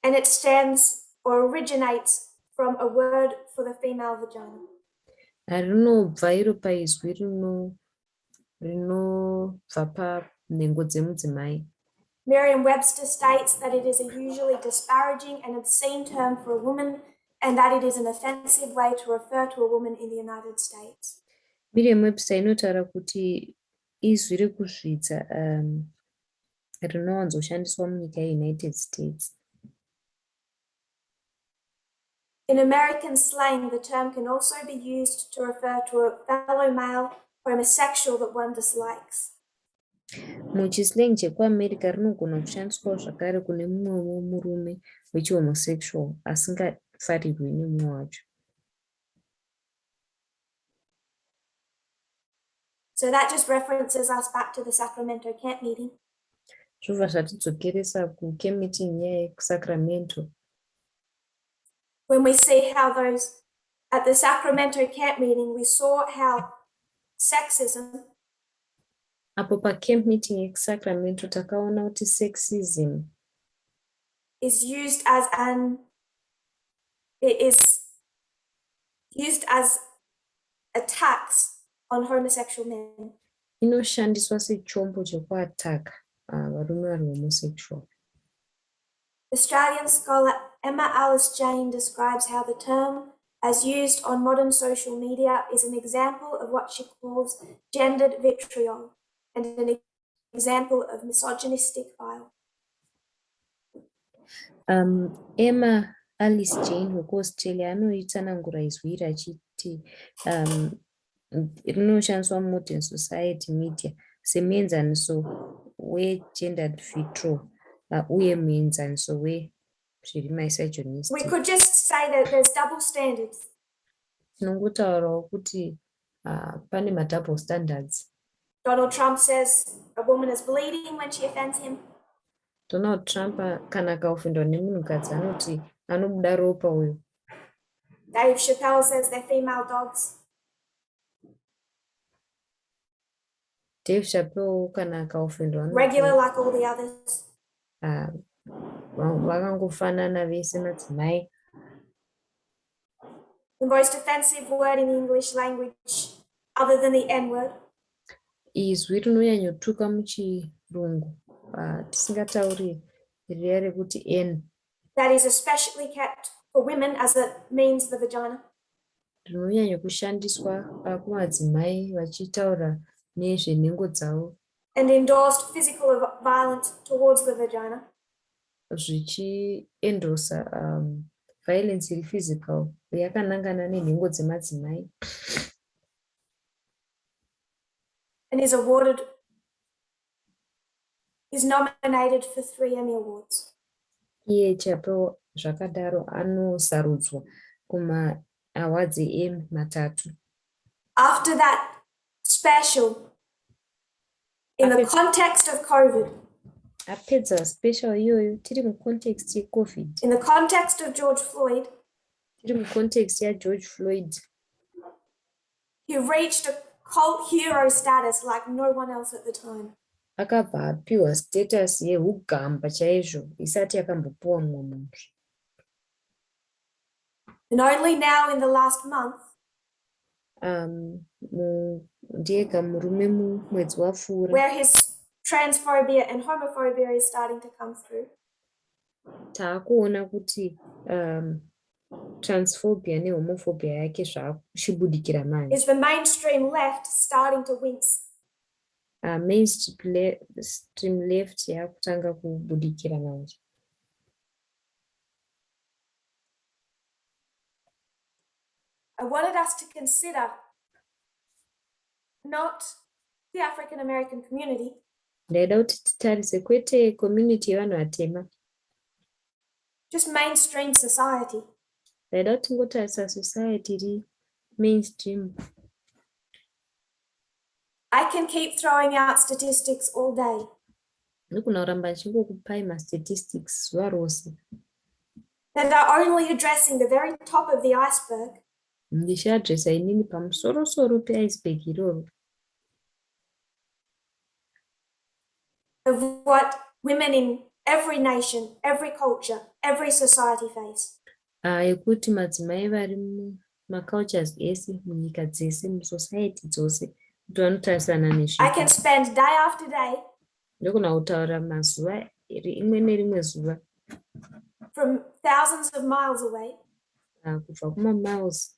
And it stands or originates from a word for the female vagina. Rinobva iro paizwi rinobva panhengo dzemudzimai. Merriam-Webster states that it is a usually disparaging and obscene term for a woman and that it is an offensive way to refer to a woman in the United States. Merriam-Webster inotaura kuti izwi rekuzvidza rinowanzoshandiswa munyika yeUnited States. In American slang, the term can also be used to refer to a fellow male homosexual that one dislikes. Muchislang chekuAmerica rinogona kushandiswa zvakare kune mumwewo murume wechihomosexual asingafarirwi nemumwe wacho. So that just references us back to the Sacramento camp meeting. Zvobva zvatidzokeresa kucamp meeting yeSacramento. When we see how those, at the Sacramento camp meeting, we saw how sexism Apo pacamp meeting yeSacramento takaona kuti sexism is used as attacks on homosexual men. inoshandiswa sechombo chekuataka varume vari homosexual. Australian scholar Emma Alice Jane describes how the term, as used on modern social media, is an example of what she calls gendered vitriol and an example of misogynistic violence. Emma Alice Jane wekuAustralia anoitsanangura izwi iri achiti rinoshandiswa mumodern society media semuenzaniso wegendered vitriol uye muenzaniso wezviri misogynistic. We could just say that there's double standards. Tinongotaurawo kuti pane madouble standards. Donald Trump says a woman is bleeding when she offends him. Donald Trump kana akaofendwa nemunhukadzi anoti anobuda ropa uyo. Dave Chappelle says they're female dogs. Dave Chappelle kana akaofendwa regular like all the others. Vakangofanana vese madzimai. The most offensive word in the English language, other than the N-word, izwi rinonyanyotuka muchirungu tisingatauri riya rekuti N, that is especially kept for women as it means the vagina. rinonyanyokushandiswa kumadzimai vachitaura nezvenhengo dzavo. And endorsed physical violence towards the vagina. Zvichiendosa violence iri physical yakanangana nenhengo dzemadzimai. And is nominated for 3 Emmy Awards. Iye Chappelle zvakadaro anosarudzwa kuma awards Emmy 3. After that special, in the context of COVID, apedza special iyoyo tiri mucontext yeCovid, in the context of George Floyd, tiri mucontext yaGeorge Floyd, he reached a cult hero status like no one else at the time. akabva apiwa status yeugamba chaizvo isati yakambopiwa mumwe munhu. And only now in the last month, ndiyega murume mumwedzi wapfuura, where his transphobia and homophobia is starting to come through. taakuona kuti transphobia nehomophobia yake zvakuchibudikira manje. Is the mainstream left starting to wince? Mainstream left yakutanga kubudikira manje. I wanted us to consider not the African American community, ndaida kuti titarise kwete community yevanhu vatema, just mainstream society. ndaida kuti tingotarisa society iri mainstream. I can keep throwing out statistics all day. Ndikuna kuramba ndichingokupai mastatistics zuva rose, that are only addressing the very top of the iceberg. ndichiadresa inini pamusoro-soro peiceberg iroro, of what women in every nation, every culture, every society face. Ekuti madzimai vari mumacultures ese, munyika dzese, musociety dzose, kuti vanotarisana I nezvipo. can spend day after day Ndikuna kutaura mazuva rimwe nerimwe zuva, from thousands of miles away kubva kumamiles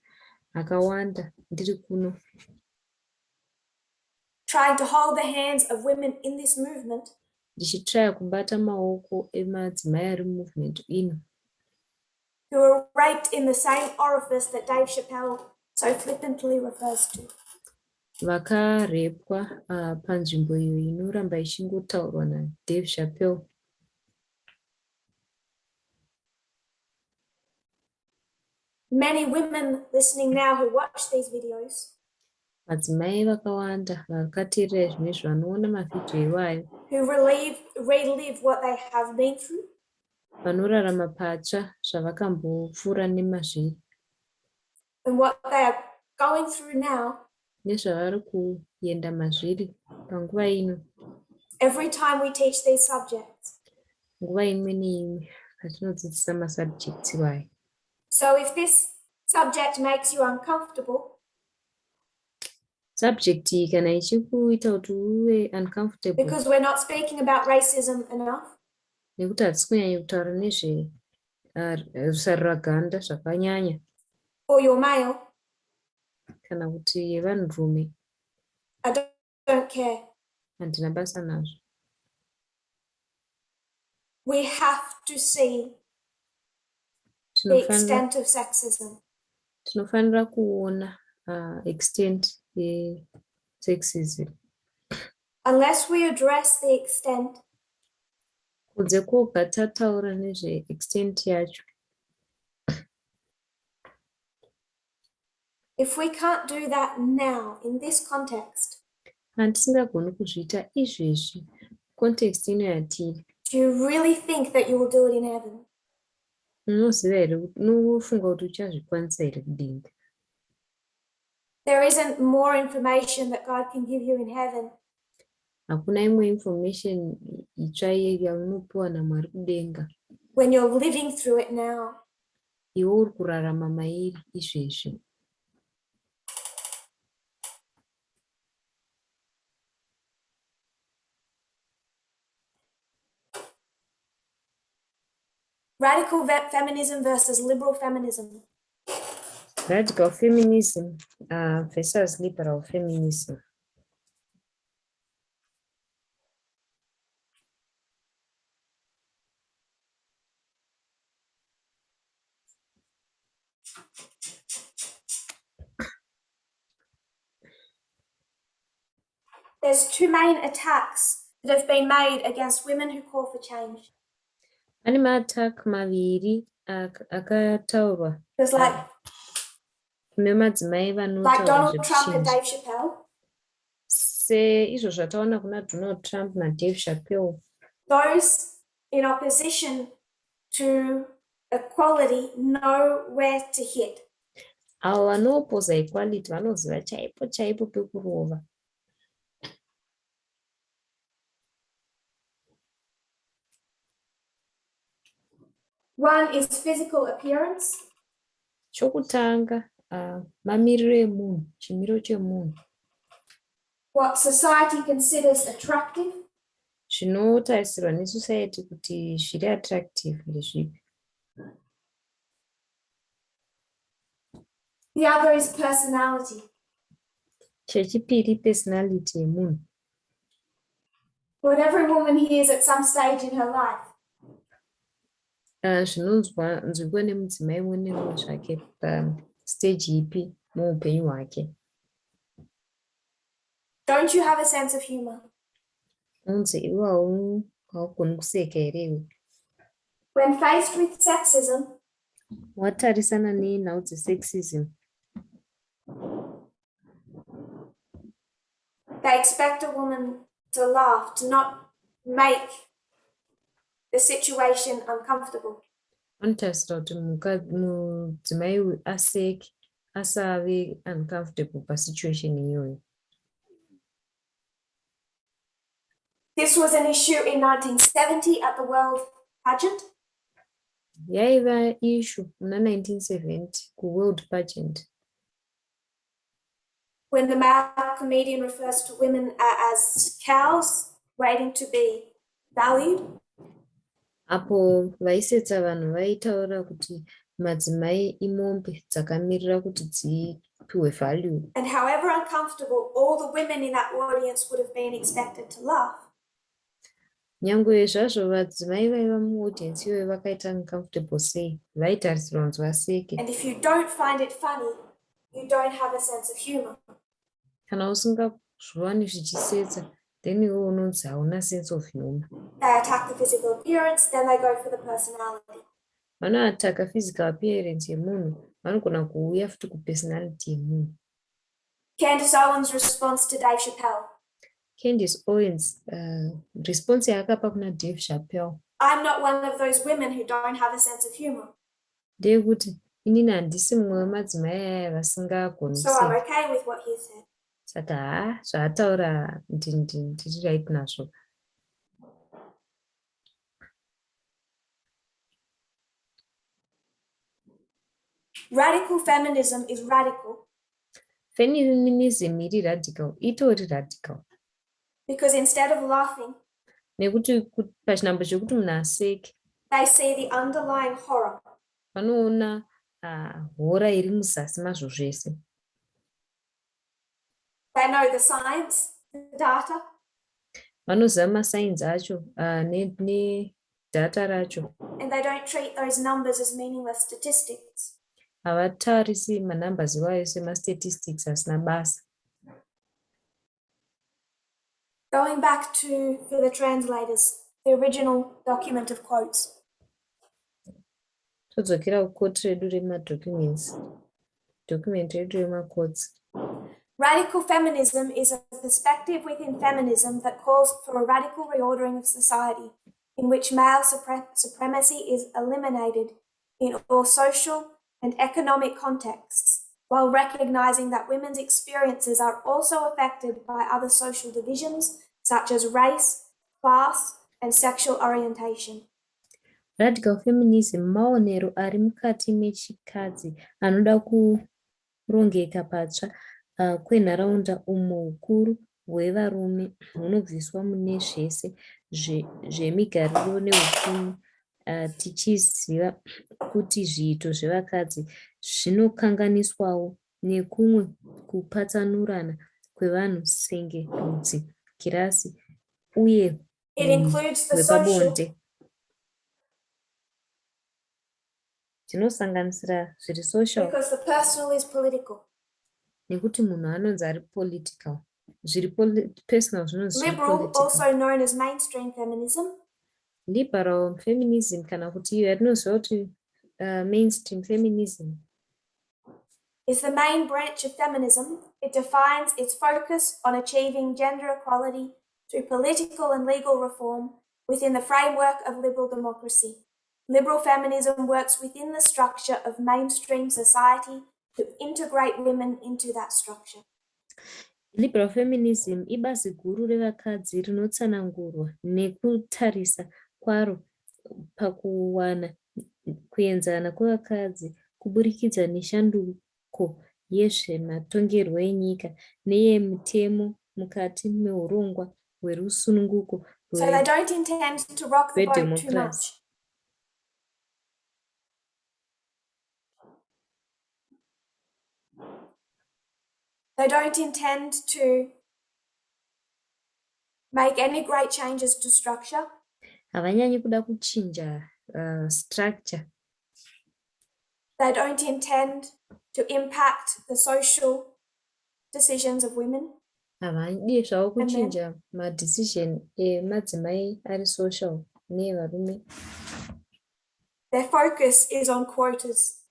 akawanda ndiri kuno, trying to hold the hands of women in this movement ndichitraya kubata maoko emadzimai ari movement ino, who were raped in the same orifice that Dave Chappelle so flippantly refers to. vakarepwa panzvimbo iyo inoramba ichingotaurwa naDave Chappelle. Many women listening now who watch these videos, Madzimai vakawanda vakateerera zvine zvavanoona mavhidhiyo iwayo, who relive what they have been through, vanorarama patsva zvavakambopfuura nemazviri, and what they are going through now. Nezvavari kuenda mazviri panguva ino. Every time we teach these subjects. Nguva imwe neimwe patinodzidzisa masubjects iwayo. So if this subject makes you uncomfortable, subject iyi kana ichikuita kuti uve uncomfortable, because we're not speaking about racism enough, nekuti hatisi kunyanya kutaura nezve rusaruraganda zvakanyanya, or you're male, kana kuti yevanhurume, I don't care. handina basa nazvo. We have to see the extent of sexism. Tinofanira kuona extent yesexism. Unless we address the extent, kunze kwoga tataura nezve extent yacho, if we can't do that now in this context, handisingagoni kuzviita izvezvi context ino yatiri. do you really think that you will do it in heaven? Unoziva here, unofunga kuti uchazvikwanisa here kudenga? There isn't more information that God can give you in heaven. Hakuna imwe information itsva yaunopiwa naMwari kudenga. When you're living through it now. Iwe uri kurarama mairi izvezvi. Radical feminism versus liberal feminism. Radical feminism versus liberal feminism. There's two main attacks that have been made against women who call for change. Pane ma-attack maviri akataurwa. There's like Donald Trump and Dave Chappelle. Seizvo zvataona kuna Donald Trump naDave Chappelle. Those in opposition to equality know where to hit. Avo vanoopposa equality vanoziva chaipo chaipo pekurova. One is physical appearance. Chokutanga mamiriro emunhu, chimiro chemunhu. What society considers attractive, Zvinotarisirwa nesociety kuti zviri attractive ndezvipi? the other is personality. Chechipiri personality yemunhu. What every woman hears at some stage in her life. Zvinonzwikwa nemudzimai umwe neumwe zvake pastage ipi muupenyu hwake. Don't you have a sense of humor? Unzi iwe haugoni kuseka here iwe? When faced with sexism, watarisana nenhau dzesexism, they expect a woman to laugh, to not make the situation uncomfortable. vanotarisira kuti mudzimai uyu aseke, asave uncomfortable pasituation iyoyo. This was an issue in 1970 at the World Pageant. Yaiva issue muna 1970 kuworld pageant. When the male comedian refers to women as cows waiting to be valued. Apo vaisetsa vanhu vaitaura kuti madzimai imombe dzakamirira kuti dzipiwe value. And however uncomfortable all the women in that audience would have been expected to laugh. Nyangwe zvazvo vadzimai vaiva muaudience iyoyo vakaita uncomfortable sei, vaitarisirwa kunzi vaseke. And if you don't find it funny, you don't have a sense of humor. Kana usingazviwani zvichisetsa, then iwe unonzi hauna sense of humor. They attack the physical appearance, then they go for the personality. Vanoataka physical appearance yemunhu, vanogona kuuya futi kupersonality yemunhu. Candace Owens' response to Dave Chappelle. Candace Owens response yaakapa kuna Dave Chappelle. I'm not one of those women who don't have a sense of humor. Ndeyekuti inini handisi mumwe wemadzimai aya vasingagoni So I'm okay with what he said. Saka zvaataura ndiri right nazvo. Radical feminism is radical. Feminism iri radical, itori radical. Because instead of laughing, nekuti pachinhambo chekuti munhu aseke, they see the underlying horror. Vanoona hora iri muzasi mazvo zvese. They know the science, the data. Vanoziva masainzi acho nedata racho. And they don't treat those numbers as meaningless statistics. Havatarisi manumbers iwayo semastatistics asina basa. Going back for the translators, the original document of quotes. Todzokera kukoti redu remadocuments. Document redu remaquotes. Radical feminism is a perspective within feminism that calls for a radical reordering of society in which male supremacy is eliminated in all social and economic contexts, while recognizing that women's experiences are also affected by other social divisions such as race, class, and sexual orientation. Radical feminism maonero ari mukati mechikadzi anoda kurongeka patsva kwenharaunda umo hukuru hwevarume hunobviswa mune zvese zvemigariro neupfumi, tichiziva kuti zviito zvevakadzi zvinokanganiswawo nekumwe kupatsanurana kwevanhu senge rudzi, kirasi uye hwepabonde. Zvinosanganisira zviri social. Because the personal is political. Nekuti munhu anonzi ari political. Zviri personal zvinonzi zviri Liberal, political. also known as mainstream feminism. Liberal feminism kana kuti iyo yatinoziva kuti mainstream feminism. Is the main branch of feminism. It defines its focus on achieving gender equality through political and legal reform within the framework of liberal democracy. Liberal feminism works within the structure of mainstream society to integrate women into that structure. Liberal feminism ibasi guru revakadzi rinotsanangurwa nekutarisa kwaro pakuwana kuenzana kwevakadzi kuburikidza neshanduko mabhuku yezvematongerwo enyika neyemutemo mukati meurongwa hwerusununguko So they don't intend to rock the boat too rwedhemokirasi. much. They don't intend to make any great changes to structure. Havanyanyi kuda kuchinja structure. They don't intend to impact the social decisions of women. Havadi zvavo kuchinja madecision emadzimai ari social neevarume. Their focus is on quotas.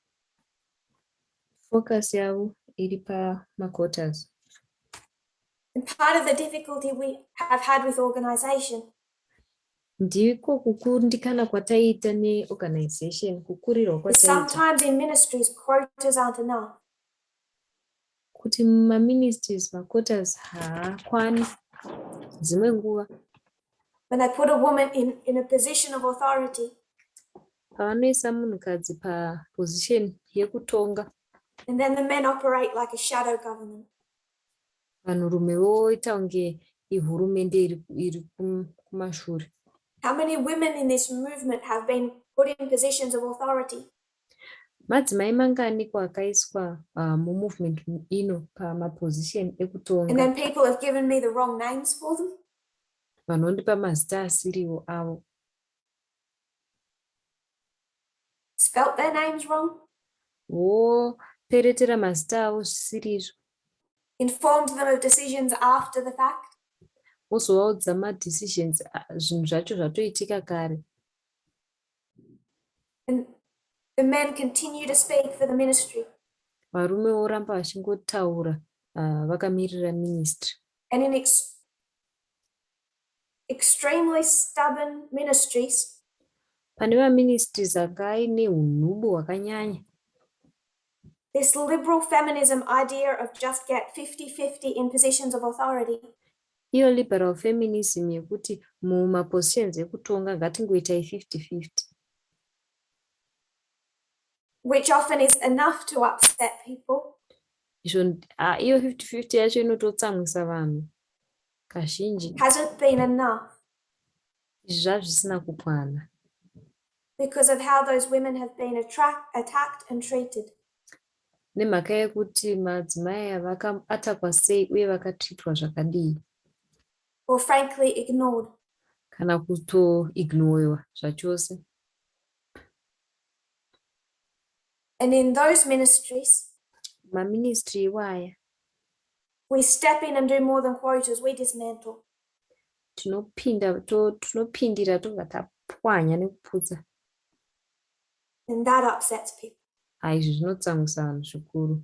Focus yavo iri pamaquotas. And part of the difficulty we have had with organization Ndiko kukundikana kwataita neorganization, kukurirwa is kwataita. sometimes in ministries quotas aren't enough. Kuti maministries maquotas haakwani dzimwe nguva. When they put a woman in a position of authority, Pavanoisa munhukadzi paposition yekutonga, and then the men operate like a shadow government. vanhurume voita kunge ihurumende iri kumashure. How many women in this movement have been put in positions of authority? Madzimai manganiko akaiswa mumovement ino pamaposition And ekutonga. then people have given me the wrong names for them. Vanondipa mazita asiriwo avo. Spelt their names wrong. Voperetera mazita avo zvisirizvo. Informed them of decisions after the fact. Vozovaudza madecisions zvinhu zvacho zvatoitika kare. And the men continue to speak for the ministry. Varume voramba vachingotaura vakamirira ministry. And in extremely stubborn ministries, Pane vaministries akaine unhubu hwakanyanya. this liberal feminism idea of just get 50-50 in positions of authority Iyo liberal feminism yekuti mumapositions ekutonga ngatingoitai 50-50. which often is enough to upset people. Iyo 50-50 yacho inototsamwisa vanhu kazhinji. Hasn't been enough Izvi zvazvisina kukwana. because of how those women have been attacked and treated. Nemhaka yekuti madzimai vakatakwa sei uye vakatreatwa zvakadii. Or frankly ignored. Kana kutoignorewa zvachose. And in those ministries, Maministry iwaya we step in and do more than quotas, we dismantle. tinopindira tobva tapwanya nekuputsa. And that upsets people. Izvi zvinotsamwisa vanhu zvikuru.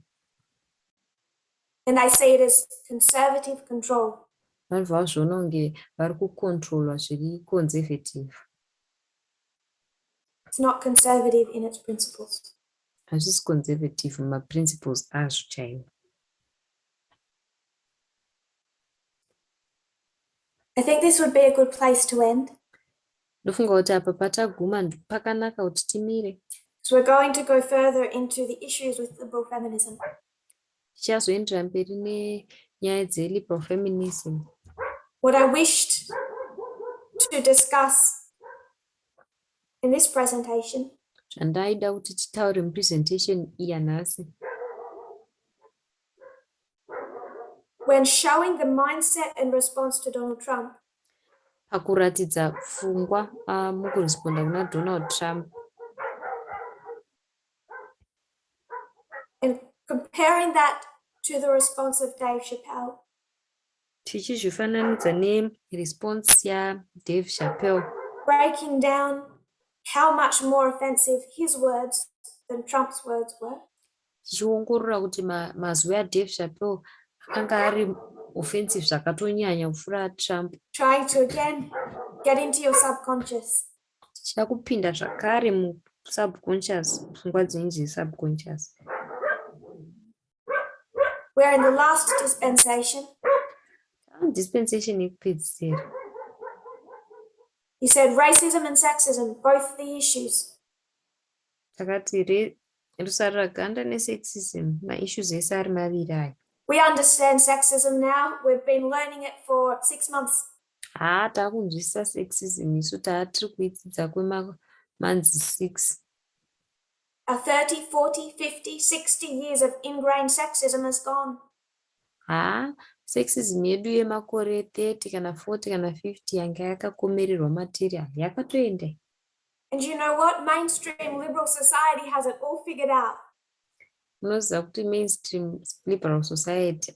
And they see it as conservative control. Vanhu vazviona kunge vari kucontrolwa zviri conservative. It's not conservative in its principles. Hazvisi conservative mumaprinciples azvo chaivo. I think this would be a good place to end. Ndofunga kuti apa pataguma pakanaka kuti timire. So we're going to go further into the issues with liberal feminism. Tichazoendera mberi nenyaya dzeliberal feminism. What I wished to discuss in this presentation Zvandaida kuti titaure mupresentation iyi nhasi. when showing the mindset and response to Donald Trump, Pakuratidza pfungwa mukuresponda kuna Donald Trump. and comparing that to the response of Dave Chappelle, Tichizvifananidza neresponse yaDave Chappelle. breaking down how much more offensive his words than Trump's words were. Tichiongorora kuti mazwi aDave Chappelle akanga ari offensive zvakatonyanya kupfuura Trump. Trying to again get into your subconscious. Tichida kupinda zvakare musubconscious, pfungwa dzenyu dzesubconscious. Where in the last dispensation, Dispensation yekupedzisira. he said racism and sexism, both the issues, Takati rusarira ganda nesexism maissues ese ari maviri aya. We understand sexism now. We've been learning it for 6 months. Takunzwisisa sexism isu taatiri kuidzidza kwemanzi 6. Our 30, 40, 50, 60 years of ingrained sexism has gone. Sexism yedu yemakore 30 kana 40 kana 50 yanga yakakomererwa matiri yakatoenda. And you know what? Mainstream liberal society has it all figured out. Unoziva kuti mainstream liberal society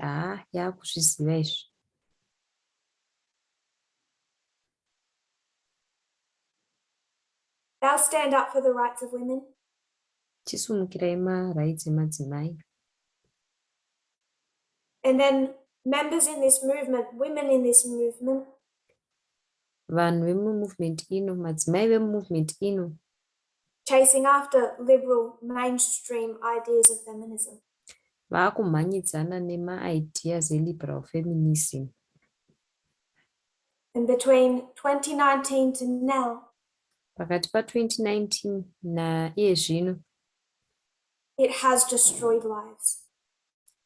yakuzviziva izvi. Now stand up for the rights of women. Chisumukirai marights emadzimai. And then members in this movement, women in this movement, vanhu vemumovement ino, madzimai vemumovement ino, chasing after liberal mainstream ideas of feminism. vaakumhanyidzana nemaideas eliberal feminism. And between 2019 to now, pakati pa2019 naiye zvino, it has destroyed lives.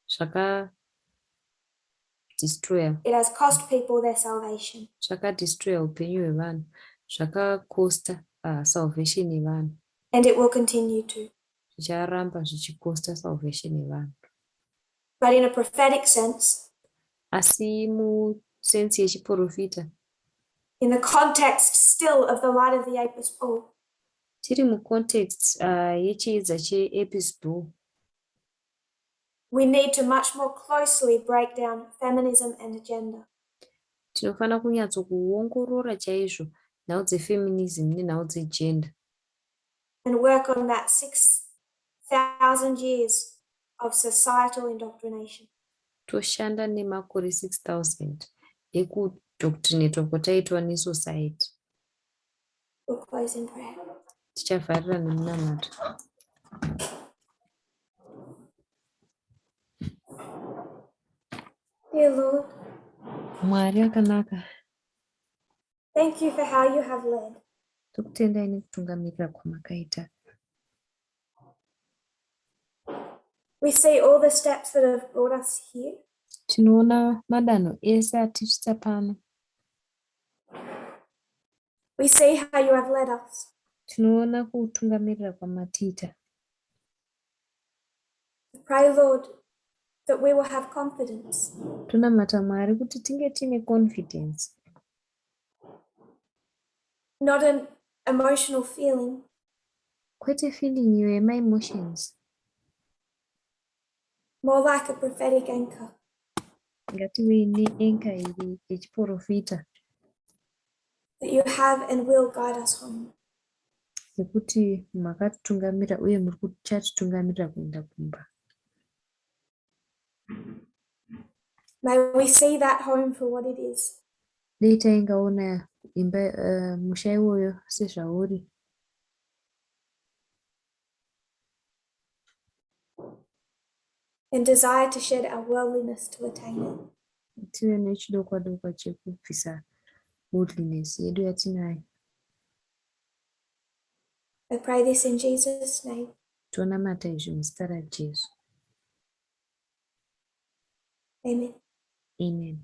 Zvakadestroya. It has cost people their salvation. Zvakadestroya upenyu hwevanhu. Zvakakosta salvation yevanhu. And it will continue to. Zvicharamba zvichikosta salvation yevanhu. But in a prophetic sense, asi musense yechiprofita, in the context still of the light of the epistle, tiri mucontext yechiedza cheepistle, we need to much more closely break down feminism and gender. Tinofanira kunyatsokuongorora chaizvo nhau dzefeminism nenhau dzegender. And work on that 6,000 years of societal indoctrination. Toshanda nemakore 6,000 ekudoctrinatwa kwataitwa nesociety. We'll close in prayer. Tichavharira nemunamato. Dear Lord, Mwari akanaka, thank you for how you have led. tokutendai nekutungamirira kwamakaita. We see all the steps that have brought us here. Tinoona madanho ese atisvitsa pano. We see how you have led us. Tinoona kutungamirira kwamatiita. Pray, Lord, that we will have confidence. Tonamata Mwari kuti tinge tine confidence. Not an emotional feeling. Kwete feeling iyo yema-emotions. More like a prophetic anchor. Ngative ne-anchor iri yechiprofita. That you have and will guide us home. Yekuti makatitungamirira uye muri kuchatitungamirira kuenda kumba. May we see that home for what it is. Dei taingaona imba musha iwoyo sezvauri. And desire to shed our worldliness to attain it. Tive nechidokwa-dokwa chekubvisa worldliness yedu yatinayo. I pray this in Jesus' name. Tonamata izvi muzita raJesu. Amen. Amen.